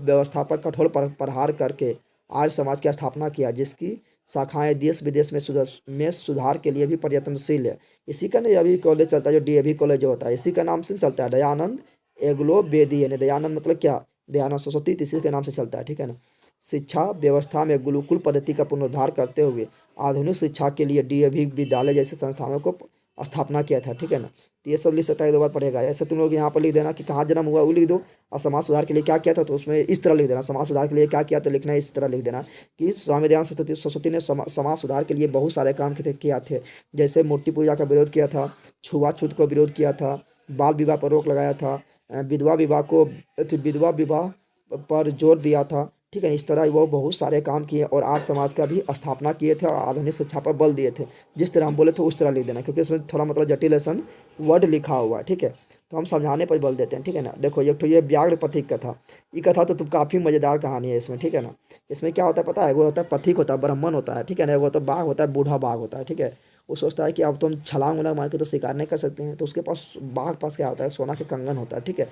व्यवस्था पर कठोर प्रहार करके आर्य समाज की स्थापना किया, जिसकी शाखाएं देश विदेश में सुधार के लिए भी प्रयत्नशील है। इसी का नहीं अभी कॉलेज चलता है, जो डीएवी कॉलेज जो होता है, इसी का नाम से चलता है, दयानंद एग्लो वेदी है। दयानंद मतलब क्या, दयानंद सरस्वती, इसी के नाम से चलता है, ठीक है ना। शिक्षा व्यवस्था में गुरुकुल पद्धति का पुनरुद्धार करते हुए आधुनिक शिक्षा के लिए डीएवी विद्यालय जैसे संस्थानों को स्थापना किया था, ठीक है ना। तो ये सब लिख सकता है, 2 बार पढ़ेगा। ऐसे तुम लोग यहाँ पर लिख देना कि कहाँ जन्म हुआ वो लिख दो, और समाज सुधार के लिए क्या किया था तो उसमें इस तरह लिख देना। समाज सुधार के लिए क्या किया तो लिखना है इस तरह लिख देना कि स्वामी दयानंद सरस्वती ने समाज सुधार के लिए बहुत सारे काम किया थे। जैसे मूर्ति पूजा का विरोध किया था, छुआछूत को विरोध किया था, बाल विवाह पर रोक लगाया था, विधवा विवाह पर जोर दिया था, ठीक है। इस तरह वो बहुत सारे काम किए, और आर्य समाज का भी स्थापना किए थे, और आधुनिक शिक्षा पर बल दिए थे। जिस तरह हम बोले थे उस तरह लिख देना, क्योंकि इसमें थोड़ा मतलब जटिलेशन वर्ड लिखा हुआ है, ठीक है। तो हम समझाने पर बल देते हैं, ठीक है ना। देखो एक तो ये व्याघ्र पथिक कथा, ये कथा तो तुम काफ़ी मज़ेदार कहानी है इसमें, ठीक है ना। इसमें क्या होता है पता है, वो होता है पथिक होता है, ब्राह्मण होता है, ठीक है ना। वो तो बाघ होता है, बूढ़ा बाघ होता है, ठीक है। वो सोचता है कि अब तुम छलांग वलांग मार के तो शिकार नहीं कर सकते हैं, तो उसके पास बाघ पास क्या होता है, सोना के कंगन होता है, ठीक है।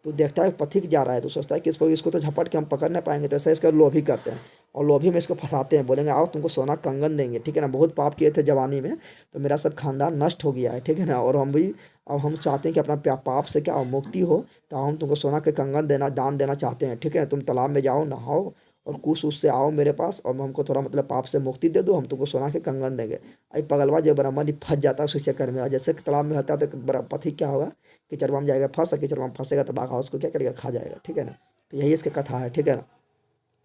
तो देखता है पथिक जा रहा है, तो सोचता है कि इसको तो झपट के हम पकड़ नहीं पाएंगे, तो ऐसा इसका लोभी करते हैं, और लोभी में इसको फंसाते हैं, बोलेंगे आओ तुमको सोना कंगन देंगे, ठीक है ना। बहुत पाप किए थे जवानी में, तो मेरा सब खानदान नष्ट हो गया है, ठीक है ना। और हम भी अब हम चाहते हैं कि अपना पाप से क्या मुक्ति हो, तो हम तुमको सोना के कंगन देना दान देना चाहते हैं, ठीक है। तुम तालाब में जाओ, नहाओ, और कुछ उससे आओ मेरे पास, और हमको थोड़ा मतलब पाप से मुक्ति दे दो, हम तुमको सोना के कंगन देंगे। अभी पगलवा जो ब्राह्मण फंस जाता है उस चक्कर में, और जैसे तालाब में होता है तो पथिक क्या होगा, कीचड़वा में जाएगा फंस, और कीचड़वा में फंसेगा तो बाघ उसको क्या करेगा, खा जाएगा, ठीक है ना। तो यही इसकी कथा है, ठीक है ना।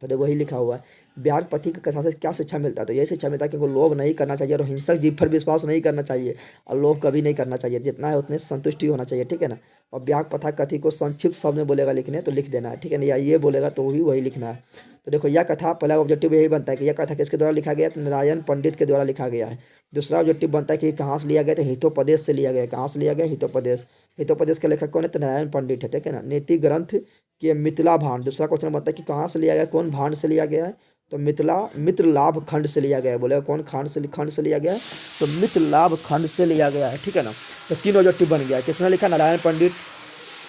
तो देखो वही लिखा हुआ है, व्याघ्र पथिक की कथा से क्या शिक्षा मिलता है, तो यही शिक्षा मिलता है कि उनको लोभ नहीं करना चाहिए, और हिंसक जीव पर विश्वास नहीं करना चाहिए, और लोभ कभी नहीं करना चाहिए, जितना है उतने संतुष्टि होना चाहिए, ठीक है ना। और व्याघ्र पथा कथी को संक्षिप्त शब्द में बोलेगा लिखने तो लिख देना है, ठीक है ना, या ये बोलेगा तो भी वही लिखना है। तो देखो यह कथा पहला ऑब्जेक्टिव यही बनता है कि यह कथा किसके द्वारा लिखा गया, तो नारायण पंडित के द्वारा लिखा गया है। दूसरा ऑब्जेक्टिव बनता है कि कहाँ से लिया गया, तो हितोपदेश से लिया गया। कहाँ से लिया गया, हितोपदेश। हितोपदेश के लेखक कौन है, तो नारायण पंडित है, ठीक है ना। नीति ग्रंथ के मिथिला भांड, दूसरा क्वेश्चन बनता है कि कहाँ से लिया गया, कौन भांड से लिया गया है, तो मित्र लाभ खंड से लिया गया है। बोलेगा कौन खंड से लिया गया है, तो मित्र लाभ खंड से लिया गया है, ठीक है ना। तो 3 ऑब्जेक्टिव बन गया। किसने लिखा, नारायण पंडित।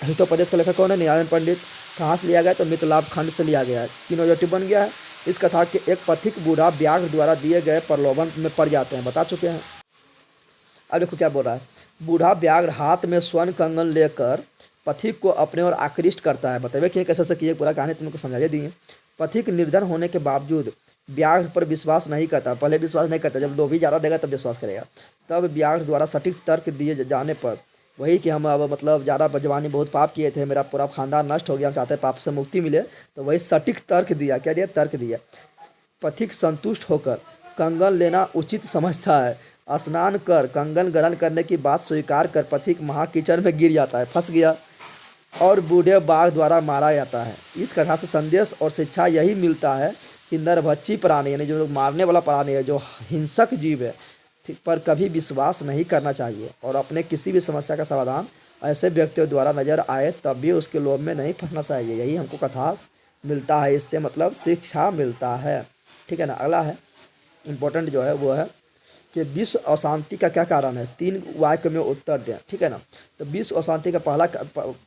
हितोपदेश का लेखक कौन है, नारायण पंडित। कहाँ से लिया गया, तो मित्र लाभ खंड से लिया गया है। 3 ऑब्जेक्टिव बन गया है। इस कथा के एक पथिक बूढ़ा व्याघ्र द्वारा दिए गए प्रलोभन में पड़ जाते हैं, बता चुके हैं। अब देखो क्या बोल रहा है, बूढ़ा व्याघ्र हाथ में स्वर्ण कंगन लेकर पथिक को अपने ओर आकृष्ट करता है। बताइए कि कैसे से किए, पूरा कहानी तुमको समझा दी है। पथिक निर्धन होने के बावजूद व्याघ्र पर विश्वास नहीं करता, पहले विश्वास नहीं करता, जब लोभी ज़्यादा देगा तब विश्वास करेगा। तब व्याघ्र द्वारा सटीक तर्क दिए जाने पर, वही कि हम अब मतलब ज़्यादा जवानी बहुत पाप किए थे, मेरा पूरा खानदान नष्ट हो गया, हम चाहते हैं पाप से मुक्ति मिले, तो वही सटीक तर्क दिया। क्या दिया, तर्क दिया। पथिक संतुष्ट होकर कंगन लेना उचित समझता है। स्नान कर कंगन ग्रहण करने की बात स्वीकार कर पथिक महाकीचड़ में गिर जाता है, फंस गया, और बूढ़े बाघ द्वारा मारा जाता है। इस कथा से संदेश और शिक्षा यही मिलता है कि नरभक्षी प्राणी, यानी जो मारने वाला प्राणी है, जो हिंसक जीव है, पर कभी विश्वास नहीं करना चाहिए, और अपने किसी भी समस्या का समाधान ऐसे व्यक्तियों द्वारा नजर आए तब भी उसके लोभ में नहीं फंसना चाहिए। यही हमको कथा मिलता है, इससे मतलब शिक्षा मिलता है, ठीक है ना। अगला है इम्पोर्टेंट जो है वो है कि विश्व अशांति का क्या कारण है, 3 वाक्य में उत्तर दें, ठीक है ना। तो विश्व अशांति का पहला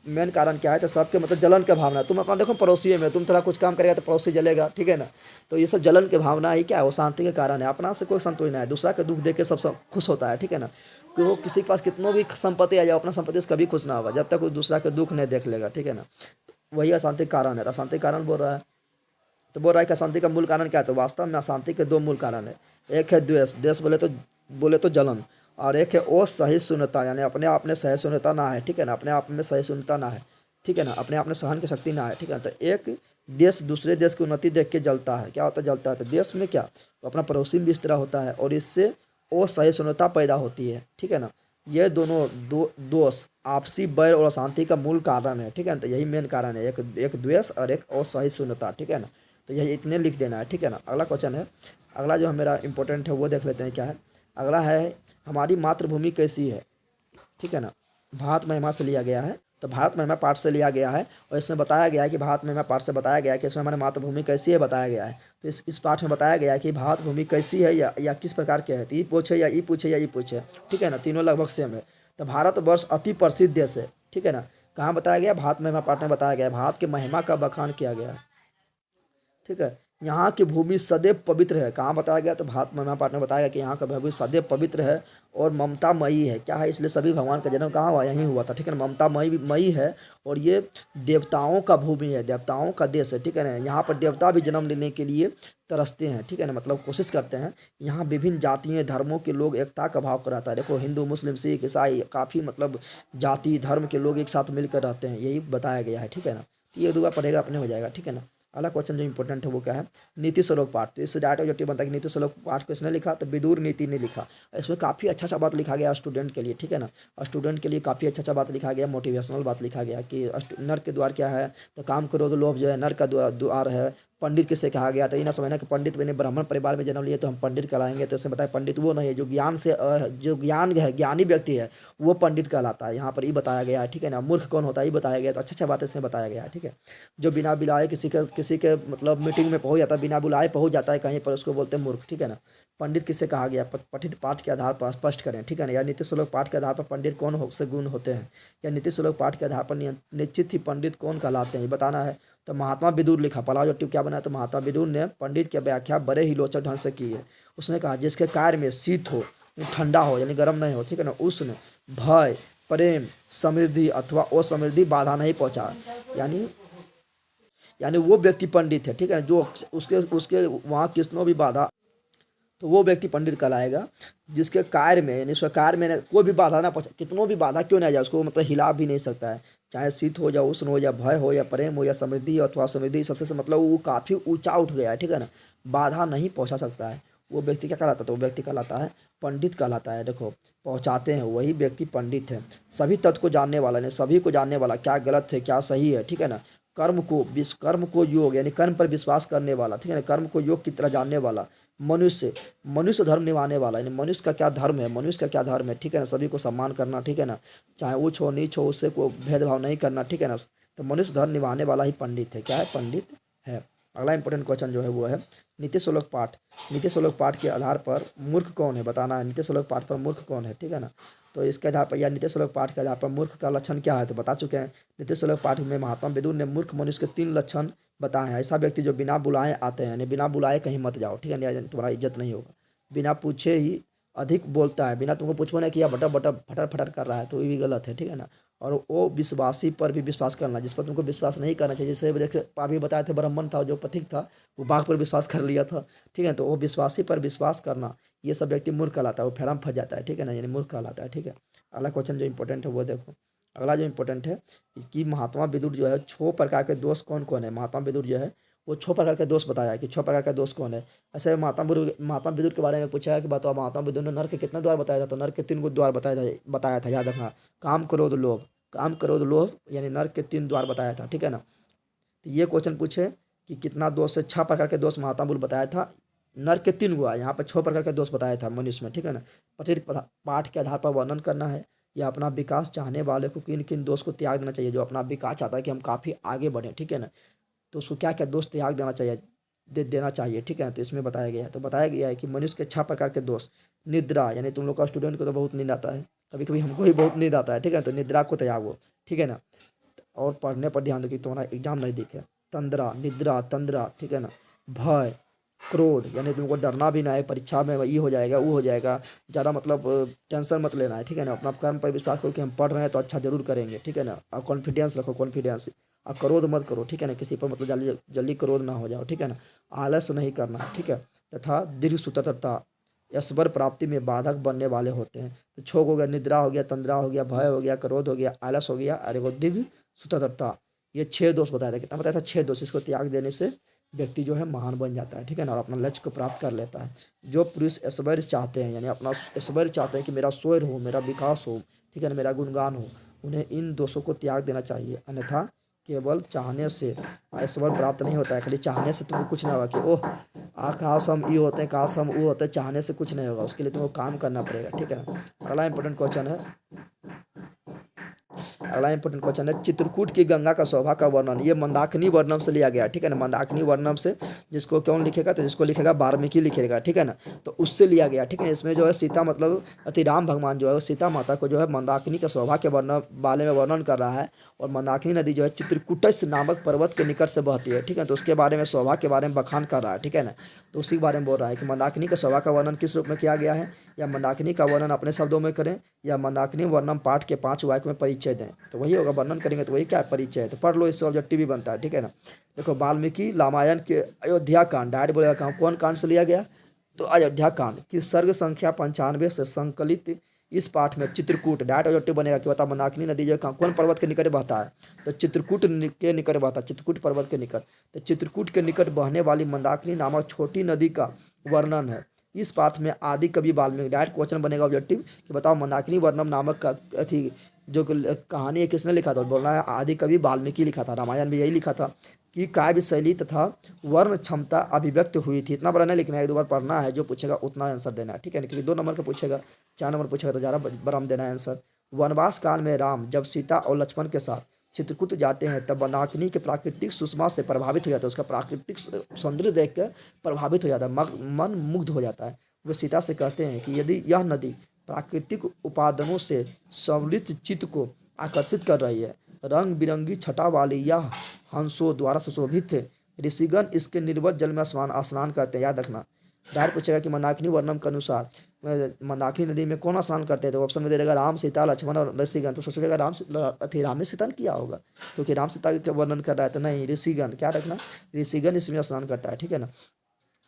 मेन कारण क्या है, तो सबके मतलब जलन के भावना। तुम अपना देखो पड़ोसी में तुम थोड़ा कुछ काम करेगा तो पड़ोसी जलेगा, ठीक है ना। तो ये सब जलन के भावना ही क्या है, अशांति के कारण है। अपना से कोई संतोष नहीं है, दूसरा के दुख देख के सब खुश होता है, ठीक है ना। कि वो किसी के पास कितनों भी संपत्ति आ जाए, अपना संपत्ति से कभी खुश ना होगा जब तक वो दूसरा के दुख नहीं देख लेगा, ठीक है ना। वही अशांति कारण है। तो अशांति कारण बोल रहा है, तो बोल रहा है कि अशांति का मूल कारण क्या है, तो वास्तव में अशांति के 2 मूल कारण है। एक है द्वेष, द्वेष बोले तो जलन, और एक है असहिष्णुता, यानी अपने आप में सहिष्णुता ना है, ठीक है ना। अपने आप में सहिष्णुता ना है, ठीक है ना, अपने आप में सहन की शक्ति ना है, ठीक है ना। तो एक देश दूसरे देश की उन्नति देख के जलता है, क्या होता है, जलता है। तो देश में क्या, तो अपना पड़ोसी में भी इस तरह होता है, और इससे असहिष्णुता पैदा होती है, ठीक है ना। ये दोनों दोष आपसी बैर और अशांति का मूल कारण है, ठीक है ना। तो यही मेन कारण है, एक एक द्वेष और एक असहिष्णुता, ठीक है ना। तो यही इतने लिख देना है, ठीक है ना। अगला क्वेश्चन है, अगला जो है मेरा इंपॉर्टेंट है वो देख लेते हैं क्या है। अगला है, हमारी मातृभूमि कैसी है, ठीक है ना। भारत महिमा से लिया गया है, तो भारत महिमा पाठ से लिया गया है, और इसमें बताया गया है कि भारत महिमा पाठ से बताया गया है कि इसमें हमारी मातृभूमि कैसी है बताया गया है। तो इस पाठ में बताया गया है कि भारत भूमि कैसी है या किस प्रकार के है। तो ई पूछे या ई पूछे या ई पूछे, ठीक है ना, तीनों लगभग सेम है। तो भारतवर्ष अति प्रसिद्ध देश है, ठीक है ना। कहाँ बताया गया, भारत महिमा पाठ में बताया गया है, भारत के महिमा का बखान किया गया है, ठीक है। यहाँ की भूमि सदैव पवित्र है, कहाँ बताया गया, तो भारत महिमा पाठ में बताया गया कि यहाँ का भूमि सदैव पवित्र है और ममतामयी है। क्या है, इसलिए सभी भगवान का जन्म कहाँ हुआ, यहीं हुआ था, ठीक है ना। ममतामयी मयी है, और ये देवताओं का भूमि है, देवताओं का देश है, ठीक है ना। यहाँ पर देवता भी जन्म लेने के लिए तरसते हैं, ठीक है ना, मतलब कोशिश करते हैं। यहाँ विभिन्न जातियों धर्मों के लोग एकता का भाव कराता है। देखो, हिंदू मुस्लिम सिख ईसाई काफ़ी मतलब जाति धर्म के लोग एक साथ मिलकर रहते हैं, यही बताया गया है, ठीक है ना। तो ये दुआ पढ़ेगा अपने हो जाएगा, ठीक है ना। अगला क्वेश्चन जो इंपॉर्टेंट है वो क्या है, नीति श्लोक पाठ। तो इससे डायरेक्ट ऑब्जेक्टिव बनता है कि नीति श्लोक पाठ को इसने लिखा, तो विदुर नीति ने लिखा। इसमें काफ़ी अच्छा अच्छा बात लिखा गया स्टूडेंट के लिए, ठीक है ना। स्टूडेंट के लिए काफ़ी अच्छा अच्छा बात लिखा गया, मोटिवेशनल बात लिखा गया कि नर के द्वार क्या है, तो काम करो तो लोभ जो है नर का द्वार है। पंडित किससे कहा गया, तो ये ना समझना कि पंडित मैंने ब्राह्मण परिवार में जन्म लिया तो हम पंडित कहलाएंगे। तो इसमें बताया पंडित वो नहीं है जो ज्ञान से जो ज्ञान है, ज्ञानी व्यक्ति है, वो पंडित कहलाता है। यहाँ पर ये बताया गया है, ठीक है ना। मूर्ख कौन होता है ये बताया गया है, तो अच्छा अच्छा बात इसमें बताया गया है, ठीक है। जो बिना बुलाए किसी के मतलब मीटिंग में पहुंच जाता है, बिना बुलाए पहुंच जाता है कहीं पर, उसको बोलते हैं मूर्ख, ठीक है ना। पंडित किससे कहा गया, पठित पाठ के आधार पर स्पष्ट करें, ठीक है ना। या नीति श्लोक पाठ के आधार पर पंडित कौन से गुण होते हैं, या नीति श्लोक पाठ के आधार पर निश्चित ही पंडित कौन कहलाते हैं ये बताना है। तो महात्मा विदुर लिखा, पहला जो टिप क्या बना, तो महात्मा विदुर ने पंडित की व्याख्या बड़े ही रोचक ढंग से की है। उसने कहा, जिसके कार्य में शीत हो, ठंडा हो यानी गर्म नहीं हो, ठीक है ना, उष्ण, भय, प्रेम, समृद्धि अथवा असमृद्धि बाधा नहीं पहुंचा, यानी यानी वो व्यक्ति पंडित है, ठीक है ना। जो उसके उसके वहाँ किसनो भी बाधा, तो वो व्यक्ति पंडित कहलाएगा। जिसके कार्य में यानी उसका कार्य में कोई भी बाधा ना पहुंचे, कितनों भी बाधा क्यों ना आ जाए, उसको मतलब हिला भी नहीं सकता है। चाहे शीत हो या उष्ण हो या भय हो या प्रेम हो या समृद्धि अथवा समृद्धि, सबसे मतलब वो काफ़ी ऊंचा उठ गया है, ठीक है ना, बाधा नहीं पहुंचा सकता है। वो व्यक्ति क्या कहलाता है, तो वो व्यक्ति कहलाता है पंडित कहलाता है। देखो, पहुंचाते हैं वही व्यक्ति पंडित है। सभी तत्व को जानने वाला यानी सभी को जानने वाला, क्या गलत है क्या सही है, ठीक है ना। कर्म को योग यानी कर्म पर विश्वास करने वाला, ठीक है ना, कर्म को योग की तरह जानने वाला। मनुष्य मनुष्य धर्म निभाने वाला यानी मनुष्य का क्या धर्म है, मनुष्य का क्या धर्म है, ठीक है ना। सभी को सम्मान करना, ठीक है ना, चाहे ऊंच हो नीच हो, उससे कोई भेदभाव नहीं करना, ठीक है ना। तो मनुष्य धर्म निभाने वाला ही पंडित है, क्या है, पंडित है। अगला इंपॉर्टेंट क्वेश्चन जो है वो है नीति श्लोक पाठ। नीति श्लोक पाठ के आधार पर मूर्ख कौन है बताना है, नीति श्लोक पाठ पर मूर्ख कौन है, ठीक है ना। तो इसके आधार पर या नीति श्लोक पाठ के आधार पर मूर्ख का लक्षण क्या है, तो बता चुके हैं। नीति श्लोक पाठ में महात्मा विदुर ने मूर्ख मनुष्य के 3 लक्षण बताए हैं। ऐसा व्यक्ति जो बिना बुलाए आते हैं, यानी बिना बुलाए कहीं मत जाओ, ठीक है ना, तुम्हारा इज्जत नहीं होगा। बिना पूछे ही अधिक बोलता है, बिना तुमको पूछो ना किया बटर बटर फटर फटर कर रहा है, तो ये भी गलत है, ठीक है ना। और वो विश्वासी पर भी विश्वास करना, जिस पर तुमको विश्वास नहीं करना चाहिए। जैसे देखे अभी बताए थे, ब्राह्मण था जो पथिक था, वो बाघ पर विश्वास कर लिया था, ठीक है। तो वो विश्वासी पर विश्वास करना, ये सब व्यक्ति मूर्ख कहलाता है, वो फेराम फंस जाता है, ठीक है ना, यानी मूर्ख कहलाता है, ठीक है। अगला क्वेश्चन जो इंपॉर्टेंट है वो देखो। अगला जो इंपॉर्टेंट है कि महात्मा विदुर जो है 6 प्रकार के दोष कौन कौन है। महात्मा विदुर जो है वो 6 प्रकार के दोष बताया है कि 6 प्रकार का दोष कौन है। ऐसे महात्मा विदुर के बारे में पूछा है कि बताओ महात्मा विदुर ने नर के कितने द्वार बताया था, तो नर के 3 गो द्वार बताया था, याद रखना। काम क्रोध लोभ, काम क्रोध लोभ यानी नर के 3 द्वार बताया था, ठीक है ना। तो ये क्वेश्चन पूछे कि कितना दोष है, 6 प्रकार के दोष महात्मा विदुर बताया था। नर के 3 गो, यहाँ पर 6 प्रकार के दोष बताया था मनुष्य में, ठीक है ना। पठित पाठ के आधार पर वर्णन करना है, या अपना विकास चाहने वाले को किन किन दोष को त्याग देना चाहिए। जो अपना विकास चाहता है कि हम काफ़ी आगे बढ़ें, ठीक है ना, तो उसको क्या क्या दोष त्याग देना चाहिए, ठीक है ना। तो इसमें बताया गया है, तो बताया गया है कि मनुष्य के 6 प्रकार के दोष। निद्रा यानी तुम लोग का स्टूडेंट को तो बहुत नींद आता है, कभी कभी हमको ही बहुत नींद आता है, ठीक है, तो निद्रा को त्यागो, ठीक है ना। और पढ़ने पर ध्यान दो कि तुम्हारा एग्जाम नहीं दिखे। तंद्रा, निद्रा, तंद्रा, ठीक है ना। भय, क्रोध यानी तुमको डरना भी ना है, परीक्षा में ये हो जाएगा वो हो जाएगा, ज़्यादा मतलब टेंशन मत लेना है, ठीक है ना। अपना कर्म पर विश्वास करो कि हम पढ़ रहे हैं तो अच्छा जरूर करेंगे, ठीक है ना। और कॉन्फिडेंस रखो, कॉन्फिडेंस। और क्रोध मत करो, ठीक है ना, किसी पर मतलब जल्दी जल्दी क्रोध ना हो जाओ, ठीक है ना। आलस नहीं करना, ठीक है। तथा दीर्घ स्वतंत्रता ईश्वर प्राप्ति में बाधक बनने वाले होते हैं। तो छोक हो गया, निद्रा हो गया, तंद्रा हो गया, भय हो गया, क्रोध हो गया, आलस हो गया, और एगो दीर्घ स्वतंत्रता। ये 6 दोष बताया था, कितना बताया था, 6 दोष। इसको त्याग देने से व्यक्ति जो है महान बन जाता है, ठीक है ना, और अपना लक्ष्य को प्राप्त कर लेता है। जो पुरुष ऐश्वर्य चाहते हैं, यानी अपना ऐश्वर्य चाहते हैं कि मेरा स्वैर हो, मेरा विकास हो, ठीक है ना, मेरा गुणगान हो, उन्हें इन दोषों को त्याग देना चाहिए। अन्यथा केवल चाहने से ऐश्वर्य प्राप्त नहीं होता है। खाली चाहने से तुमको कुछ नहीं होगा कि ओह काश हम ये होते हैं, काश हम वो होते हैं, चाहने से कुछ नहीं होगा। उसके लिए तुमको काम करना पड़ेगा, ठीक है ना। अगला इंपॉर्टेंट क्वेश्चन है, अगला इंपॉर्टेंट क्वेश्चन है, चित्रकूट की गंगा का शोभा का वर्णन। ये मंदाकिनी वर्णम से लिया गया, ठीक है ना, मंदाकिनी वर्णम से। जिसको कौन लिखेगा, तो जिसको लिखेगा वाल्मीकि लिखेगा, ठीक है ना, तो उससे लिया गया, ठीक है। इसमें जो है सीता मतलब अति राम भगवान जो है वो सीता माता को जो है मंदाकिनी का शोभा के वर्णन बारे में वर्णन कर रहा है। और मंदाकिनी नदी जो है चित्रकूटस नामक पर्वत के निकट से बहती है, ठीक है, तो उसके बारे में शोभा के बारे में बखान कर रहा है, ठीक है ना। तो उसी के बारे में बोल रहा है कि मंदाकिनी का शोभा का वर्णन किस रूप में किया गया है, या मंदाकिनी का वर्णन अपने शब्दों में करें, या मंदाकिनी वर्णन पाठ के 5 वाक्य में परिचय दें। तो वही होगा, वर्णन करेंगे तो वही क्या परिचय है। तो पढ़ लो, इससे ऑब्जेक्टिव भी बनता है, ठीक है ना। देखो वाल्मीकि रामायण के अयोध्या कांड, डायरेक्ट बोलेगा कहाँ कौन कांड से लिया गया, तो अयोध्या कांड की सर्ग संख्या 95 से संकलित इस पाठ में चित्रकूट, डायरेक्ट ऑब्जेक्टिव बनेगा कि बता मंदाकिनी नदी जो कौन पर्वत के निकट बहता है, तो चित्रकूट के निकट बहता है, चित्रकूट पर्वत के निकट। तो चित्रकूट के निकट बहने वाली मंदाकिनी नामक छोटी नदी का वर्णन है इस पाठ में आदि कवि वाल्मीकि। डायरेक्ट क्वेश्चन बनेगा ऑब्जेक्टिव कि बताओ मंदाकिनी वर्णम नामक का अथी जो कहानी है किसने लिखा था, बोलना है आदि कवि वाल्मीकि लिखा था। रामायण में यही लिखा था कि काव्य शैली तथा वर्ण क्षमता अभिव्यक्त हुई थी। इतना बड़ा नहीं लिखना है, एक दो बार पढ़ना है, जो पूछेगा उतना आंसर देना है, ठीक है ना, क्योंकि 2 नंबर का पूछेगा, 4 नंबर पूछेगा तो ज़्यादा बराम देना है आंसर। वनवास काल में राम जब सीता और लक्ष्मण के साथ चित्रकूट जाते हैं तब मंदाकिनी के प्राकृतिक सुषमा से प्रभावित हो जाता है, उसका प्राकृतिक सौंदर्य देख कर प्रभावित हो जाता है, मन मुग्ध हो जाता है। वे सीता से कहते हैं कि यदि यह नदी प्राकृतिक उपादानों से समृद्ध चित्त को आकर्षित कर रही है, रंग बिरंगी छटा वाली यह हंसों द्वारा सुशोभित है, ऋषिगण इसके निर्मल जल में स्नान करते हैं। याद रखना, डायरेक्ट पूछेगा कि मंदाकिनी वर्णन के अनुसार मंदाकिनी नदी में कौन स्नान करते हैं, तो ऑप्शन में दे देगा राम सीता लक्ष्मण और ऋषिगण। तो सोचेगा राम ने सीता ने किया होगा, क्योंकि राम सीता का वर्णन कर रहा है, तो नहीं, ऋषिगण। क्या रखना, ऋषिगण इसमें स्नान करता है, ठीक है ना।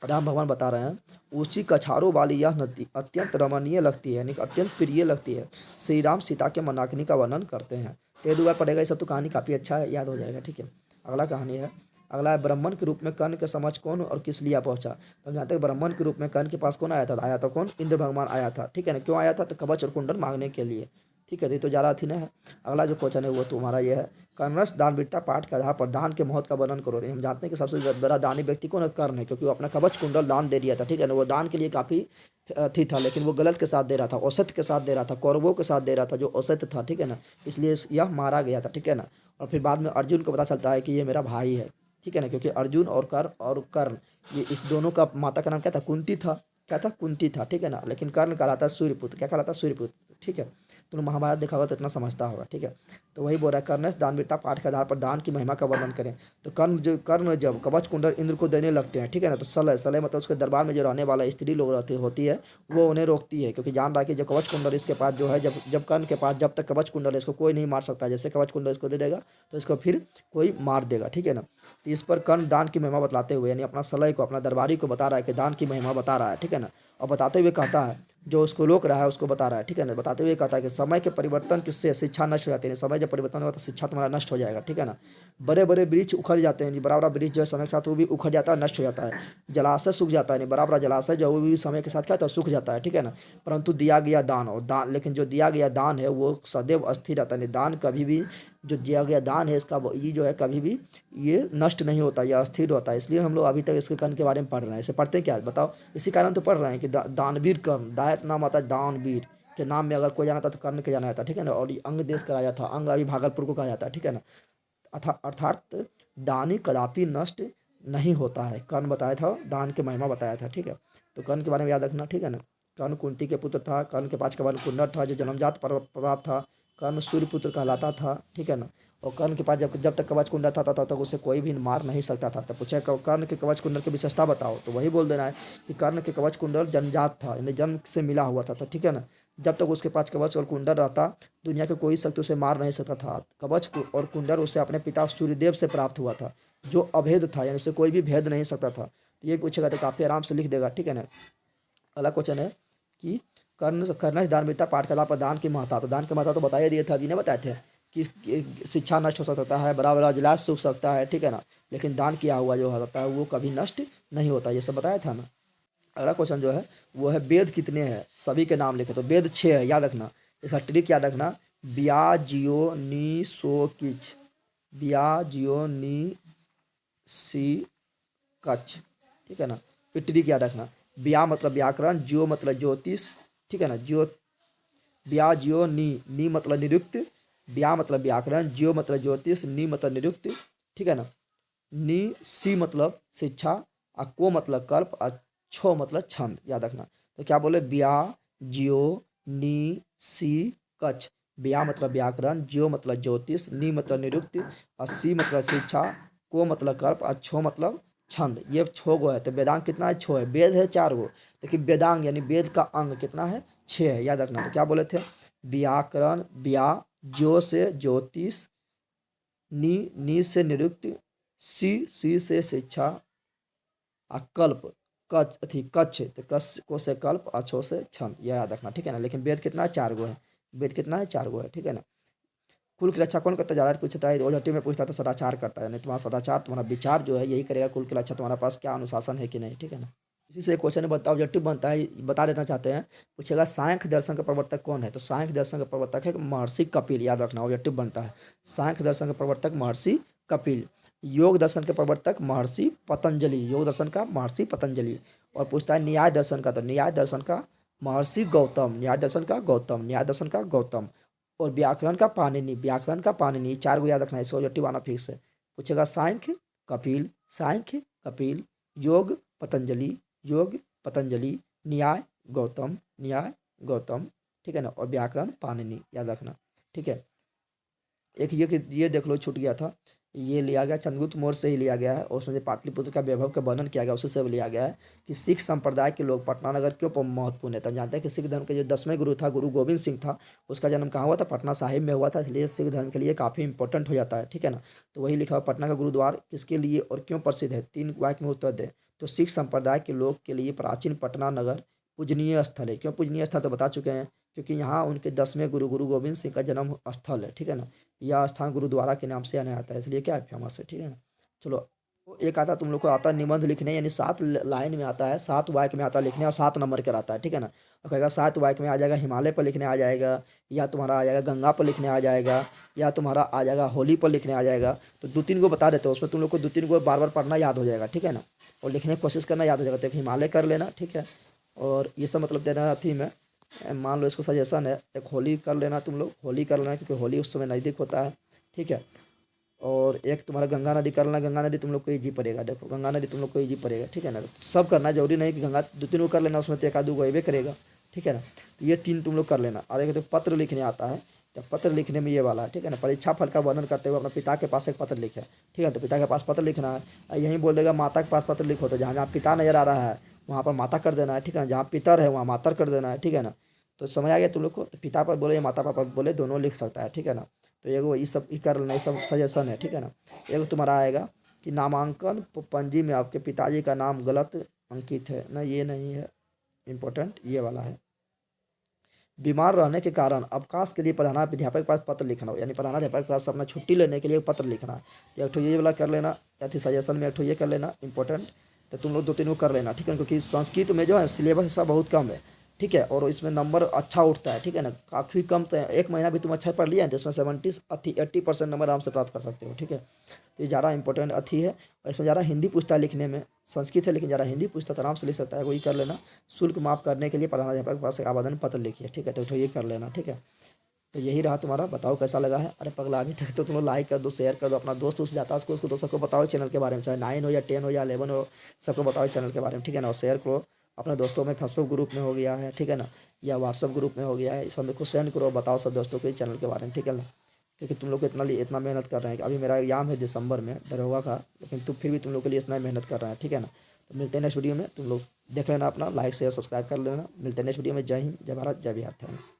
राम भगवान बता रहे हैं ऊंची कछारों वाली यह नदी अत्यंत रमणीय लगती है, यानी कि अत्यंत प्रिय लगती है। श्री राम सीता के मंदाकिनी का वर्णन करते हैं। तो ये 2 बार पढ़ेगा, ये सब तो कहानी काफ़ी अच्छा है, याद हो जाएगा, ठीक है। अगला कहानी है, अगला है ब्राह्मण के रूप में कर्ण के समझ कौन और किस लिए पहुंचा। तो हम जानते हैं ब्राह्मण के रूप में कर्ण के पास कौन आया था कौन, इंद्र भगवान आया था, ठीक है ना। क्यों आया था, तो कवच और कुंडल मांगने के लिए, ठीक है। तो ज़्यादा थी ना है। अगला जो क्वेश्चन है वो तुम्हारा ये है, कर्णस दानवीरता पाठ के आधार पर दान के महत्व का वर्णन करो। हम जानते हैं कि सबसे बड़ा दानी व्यक्ति कौन है, कर्ण है, क्योंकि वो अपना कवच कुंडल दान दे दिया था, ठीक है ना। वो दान के लिए काफ़ी थी था, लेकिन वो गलत के साथ दे रहा था, औसत के साथ दे रहा था, कौरवों के साथ दे रहा था जो औसत था, ठीक है ना, इसलिए यह मारा गया था, ठीक है ना। और फिर बाद में अर्जुन को पता चलता है कि ये मेरा भाई है, ठीक है ना, क्योंकि अर्जुन और कर्ण ये इस दोनों का माता का नाम क्या था, कुंती था, क्या था, कुंती था, ठीक है ना। लेकिन कर्ण कहलाता है सूर्यपुत्र, क्या कहलाता है, सूर्यपुत्र, ठीक है। तुम महाभारत देखा होगा तो इतना समझता होगा, ठीक है। तो वही बोल रहा है, कर्णस दानवीरता पाठ के आधार पर दान की महिमा का वर्णन करें। तो कर्ण जब कवच कुंडल इंद्र को देने लगते हैं, ठीक है ना, तो सलह मतलब उसके दरबार में जो रहने वाला स्त्री लोग होती है, वो उन्हें रोकती है, क्योंकि जान रहा है कि जब कवच कुंडल इसके पास जो है, जब कर्ण के पास जब तक कवच कुंडल है इसको कोई नहीं मार सकता। जैसे कवच कुंडल इसको दे देगा तो इसको फिर कोई मार देगा, ठीक है ना। तो इस पर कर्ण दान की महिमा बतलाते हुए, यानी अपना सलह को, अपना दरबारी को बता रहा है कि दान की महिमा बता रहा है, ठीक है ना। और बताते हुए कहता है, जो उसको रोक रहा है उसको बता रहा है, ठीक है ना, बताते हुए कहता है कि समय के परिवर्तन किससे शिक्षा नष्ट हो जाती है, समय जब परिवर्तन होगा तो शिक्षा तुम्हारा नष्ट हो जाएगा, ठीक है ना। बड़े बड़े वृक्ष उखड़ जाते हैं, बड़ा बड़ा वृक्ष जो है समय के साथ वो भी उखड़ जाता है, नष्ट हो जाता है। जलाशय सूख जाता है, बड़ा बड़ा जलाशय जो वो भी समय के साथ क्या होता है, सूख जाता है, ठीक है ना। परंतु दिया गया दान, और दान, लेकिन जो दिया गया दान है वो सदैव अस्थिर रहता है। दान कभी भी, जो दिया गया दान है इसका ये जो है कभी भी ये नष्ट नहीं होता, यह अस्थिर होता है। इसलिए हम लोग अभी तक इसके कर्ण के बारे में पढ़ रहे हैं। इसे पढ़ते हैं क्या, बताओ, इसी कारण तो पढ़ रहे हैं कि दानवीर कर्ण, दायत नाम आता है दानवीर के नाम में अगर कोई जाना था तो कर्ण के जाना जाता है, ठीक है ना। और ये अंग देश का राजा था, अंग अभी भागलपुर को कहा जाता है, ठीक है ना। अर्थात दानी कदापि नष्ट नहीं होता है। कर्ण बताया था, दान की महिमा बताया था, ठीक है। तो कर्ण के बारे में याद रखना, ठीक है ना। कर्ण कुंती के पुत्र था, कर्ण के पास कवन कुंडल था जो जन्मजात प्राप्त था, कर्ण सूर्यपुत्र कहलाता था, ठीक है ना। और कर्ण के पास जब तक कवच कुंडल था तब तक उसे कोई भी मार नहीं सकता था। तब पूछा कर्ण के कवच कुंडल की विशेषता बताओ, तो वही बोल देना है कि कर्ण के कवच कुंडल जन्मजात था, यानी जन्म से मिला हुआ था, ठीक है ना। जब तक उसके पास कवच और कुंडल रहता दुनिया के कोई शक्ति उसे मार नहीं सकता था। कवच और कुंडल उसे अपने पिता सूर्यदेव से प्राप्त हुआ था, जो अभेद था, यानी उसे कोई भी भेद नहीं सकता था। तो ये पूछेगा तो काफ़ी आराम से लिख देगा, ठीक है ना। अगला क्वेश्चन है कि कर्ण दानवीरता पाठ कला पर दान की महत्ता। तो दान की महत्ता तो बताइए दिए थे, अभी ने बताए थे शिक्षा नष्ट हो सकता है, बड़ा बड़ा इजलास सूख सकता है, ठीक है ना, लेकिन दान किया हुआ जो होता है वो कभी नष्ट नहीं होता। ये सब बताया था ना। अगला क्वेश्चन जो है वो है वेद कितने हैं, सभी के नाम लिखे। तो वेद 6 है, याद रखना। इसका ट्रिक याद रखना, ब्या जियो नी सो किच, ब्या जियो नी सी कच, ठीक है ना। फिर ट्रिक याद रखना, ब्या मतलब व्याकरण, जियो मतलब ज्योतिष, ठीक है ना, जियो ब्या जियो नी मतलब निरुक्त, ब्या मतलब व्याकरण, जियो मतलब ज्योतिष, नी मतलब निरुक्त, ठीक है ना, नी सी मतलब शिक्षा, और को मतलब कल्प, और छो मतलब छंद, याद रखना। तो क्या बोले, ब्या जियो नी सी कछ। ब्या मतलब व्याकरण, जियो मतलब ज्योतिष, नी मतलब निरुक्त, और सी मतलब शिक्षा, को मतलब कल्प, और छो मतलब छंद। ये 6 गो है। तो वेदांग कितना है, 6 है। वेद है 4 गो, लेकिन वेदांग यानी वेद का अंग कितना है, 6 है, याद रखना। तो क्या बोले थे, व्याकरण, ब्या, ज्यो से ज्योतिष, नी से निरुक्त, सी से शिक्षा, आ कल्प, कच अथी कच्छ, तो कस को से कल्प, अछो से छंद, यह याद रखना, ठीक है ना। लेकिन वेद कितना है, 4 गो है। वेद कितना है, 4 गो है, ठीक है ना। कुल की रक्षा कौन करता है, ज़्यादा पूछता है ओजटी में पूछता है तो सदाचार करता है, नहीं तुम्हारा सदाचार, तुम्हारा विचार जो है यही करेगा कुल की रक्षा, तुम्हारा पास क्या अनुशासन है कि नहीं, ठीक है ना। इसी से क्वेश्चन बताओ, ऑब्जेक्टिव बनता है, बता देना चाहते हैं। पूछेगा सांख्य दर्शन का प्रवर्तक कौन है, तो सांख्य दर्शन का प्रवर्तक है महर्षि कपिल, याद रखना। ऑब्जेक्टिव बनता है, सांख्य दर्शन का प्रवर्तक महर्षि कपिल। योग दर्शन के प्रवर्तक महर्षि पतंजलि, योग दर्शन का महर्षि पतंजलि। और पूछता है न्याय दर्शन का, तो न्याय दर्शन का महर्षि गौतम, न्याय दर्शन का गौतम, न्याय दर्शन का गौतम। और व्याकरण का पाणिनि, व्याकरण का पाणिनि, 4 गो याद रखना है। इसको ऑब्जेक्टिव आना फिक्स है। पूछेगा सांख्य कपिल, सांख्य कपिल, योग पतंजलि, योग पतंजलि, न्याय गौतम, न्याय गौतम, ठीक है ना। और व्याकरण पाणिनि, याद रखना, ठीक है। एक ये देख लो, छूट गया था, ये लिया गया चंद्रगुप्त मौर्य से ही लिया गया है, और उसमें जो पाटलिपुत्र का वैभव का वर्णन किया गया उसी से लिया गया है कि सिख संप्रदाय के लोग पटना नगर क्यों महत्वपूर्ण है। तो हम जानते हैं कि सिख धर्म के जो 10वें गुरु था, गुरु गोविंद सिंह था, उसका जन्म कहाँ हुआ था, पटना साहिब में हुआ था, इसलिए सिख धर्म के लिए काफ़ी इंपॉर्टेंट हो जाता है, ठीक है ना। तो वही लिखा हुआ, पटना का गुरुद्वार किसके लिए और क्यों प्रसिद्ध है, 3 वाक्य में उत्तर दें। तो सिख संप्रदाय के लोग के लिए प्राचीन पटना नगर पूजनीय स्थल है। क्यों पूजनीय स्थल, तो बता चुके हैं, क्योंकि यहाँ उनके 10वें गुरु गुरु गोविंद सिंह का जन्म स्थल है, ठीक है ना। यह स्थान गुरुद्वारा के नाम से आने आता है, इसलिए क्या है, फेमस है, ठीक है ना। चलो, तो एक आता तुम लोग को आता है निबंध लिखने, यानी 7 लाइन में आता है, 7 वाक्य में आता है लिखने, और 7 नंबर का आता है, ठीक है ना। और कहेगा 7 वाक्य में आ जाएगा हिमालय पर लिखने आ जाएगा, या तुम्हारा आ जाएगा गंगा पर लिखने आ जाएगा, या तुम्हारा आ जाएगा होली पर लिखने आ जाएगा। तो 2-3 गो बता देते हो, उसमें तुम लोग को 2-3 गो बार बार पढ़ना याद हो जाएगा, ठीक है ना, और लिखने की कोशिश करना याद हो जाएगा। तो एक हिमालय कर लेना, ठीक है। और ये सब मतलब देना थी में, मान लो इसको सजेशन है, एक होली कर लेना, तुम लोग होली कर लेना, क्योंकि होली उस समय नज़दीक होता है, ठीक है। और एक तुम्हारा गंगा नदी कर लेना, गंगा नदी तुम लोग को ईजी पड़ेगा, देखो गंगा नदी तुम लोग को ईजी पड़ेगा, ठीक है ना। तो सब करना जरूरी नहीं कि गंगा 2-3 को कर लेना, उसमें तो 1-2 को अबे करेगा, ठीक है ना। तो ये 3 तुम लोग कर लेना। और एक तो पत्र लिखने आता है, तो पत्र लिखने में ये वाला है, ठीक है ना। परीक्षा फल का वर्णन करते हुए अपने पिता के पास एक पत्र लिखे, ठीक है। तो पिता के पास पत्र लिखना है, और यहीं बोल देगा माता के पास पत्र लिखो, तो जहाँ जहाँ पिता नजर आ रहा है वहाँ पर माता कर देना है, ठीक है ना। जहाँ पितर है वहाँ मातर कर देना है, ठीक है ना। तो समझ आ गया तुम लोग को, तो पिता पर बोले या माता पर बोले, दोनों लिख सकता है, ठीक है ना। तो एगो ये सब ही कर लेना, ये सब सजेशन है, ठीक है ना। एगो तुम्हारा आएगा कि नामांकन पंजी में आपके पिताजी का नाम गलत अंकित है ना, ये नहीं है इम्पोर्टेंट, ये वाला है। बीमार रहने के कारण अवकाश के लिए प्रधानाध्यापक के पास पत्र लिखना हो, यानी प्रधानाध्यापक के पास अपना छुट्टी लेने के लिए पत्र लिखना है। तो एक ठो ये वाला कर लेना, या फिर सजेशन में एक ठो ये कर लेना इंपॉर्टेंट। तो तुम लोग 2-3 को कर लेना, ठीक है, क्योंकि संस्कृत में जो है सिलेबस हिस्सा बहुत कम है, ठीक है, और इसमें नंबर अच्छा उठता है, ठीक है ना। काफ़ी कम, तो 1 महीना भी तुम अच्छा पढ़ लिया है, जिसमें 70-80% नंबर आराम से प्राप्त कर सकते हो, ठीक है। तो ये ज़्यादा इंपॉर्टेंट अथी है, और इसमें ज़्यादा हिंदी पूछता है लिखने में, संस्कृत है लेकिन ज़्यादा हिंदी पूछता है, तो आराम से लिख सकता है, वही कर लेना। शुल्क माफ़ करने के लिए प्रधानाध्यापक के पास एक आवेदन पत्र लिखिए, ठीक है, तो ये कर लेना, ठीक है। तो यही रहा तुम्हारा, बताओ कैसा लगा है। अरे पगला, अभी तक तो तुम लोग लाइक कर दो, शेयर कर दो, अपना दोस्त उस जाता है उसको तो सबको बताओ चैनल के बारे में, चाहे 9 हो या 10 हो या 11 हो, सबको बताओ चैनल के बारे में, ठीक है ना। और शेयर करो अपने दोस्तों में, फेसबुक ग्रुप में हो गया है, ठीक है ना, या व्हाट्सअप ग्रुप में हो गया है, इस सब को सेंड करो, बताओ सब दोस्तों को चैनल के बारे में, ठीक है ना। क्योंकि तुम लोग को इतना मेहनत कर रहे हैं कि अभी मेरा एग्जाम है दिसंबर में दरोगा का, लेकिन फिर भी तुम लोग के लिए इतना मेहनत कर रहे हैं, ठीक है ना। तो मिलते हैं नेक्स्ट वीडियो में, तुम लोग देख लेना, अपना लाइक शेयर सब्सक्राइब कर लेना। मिलते हैं नेक्स्ट वीडियो में। जय हिंद, जय भारत, जय बिहार, थैंक्स।